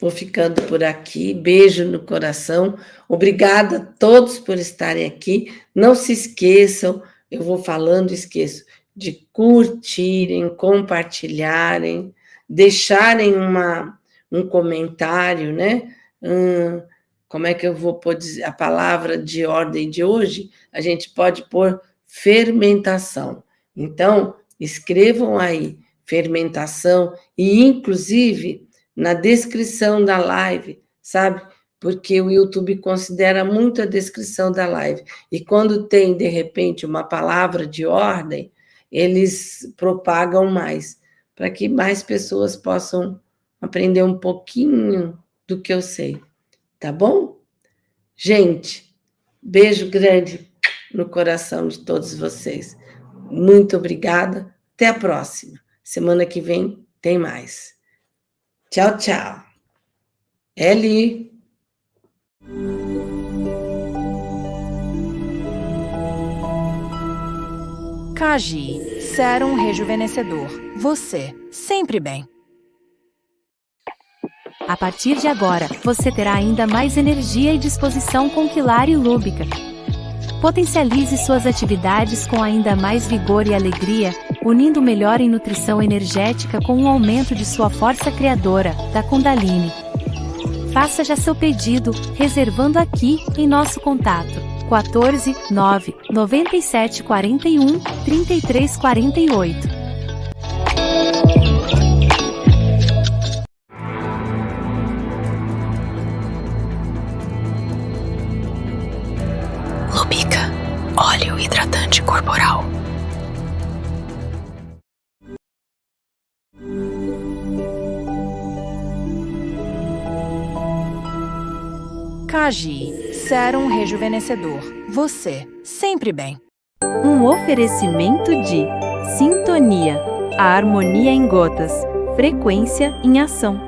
vou ficando por aqui, beijo no coração, obrigada a todos por estarem aqui, não se esqueçam, eu vou falando, esqueço, de curtirem, compartilharem, deixarem um comentário, né? Como é que eu vou pôr a palavra de ordem de hoje? A gente pode pôr fermentação. Então, escrevam aí fermentação e, inclusive, na descrição da live, sabe? Porque o YouTube considera muito a descrição da live. E quando tem, de repente, uma palavra de ordem, eles propagam mais, para que mais pessoas possam aprender um pouquinho do que eu sei. Tá bom? Gente, beijo grande no coração de todos vocês. Muito obrigada. Até a próxima. Semana que vem tem mais. Tchau, tchau. Eli. Cagi, sérum rejuvenescedor. Você, sempre bem. A partir de agora, você terá ainda mais energia e disposição com Quilar e Lúbica. Potencialize suas atividades com ainda mais vigor e alegria, unindo o melhor em nutrição energética com um aumento de sua força criadora, da Kundalini. Faça já seu pedido, reservando aqui, em nosso contato, 14 9 97 41 33 48. Lúbica, óleo hidratante corporal. Cagi, sérum rejuvenescedor. Você, sempre bem. Um oferecimento de Sintonia, a harmonia em gotas, frequência em ação.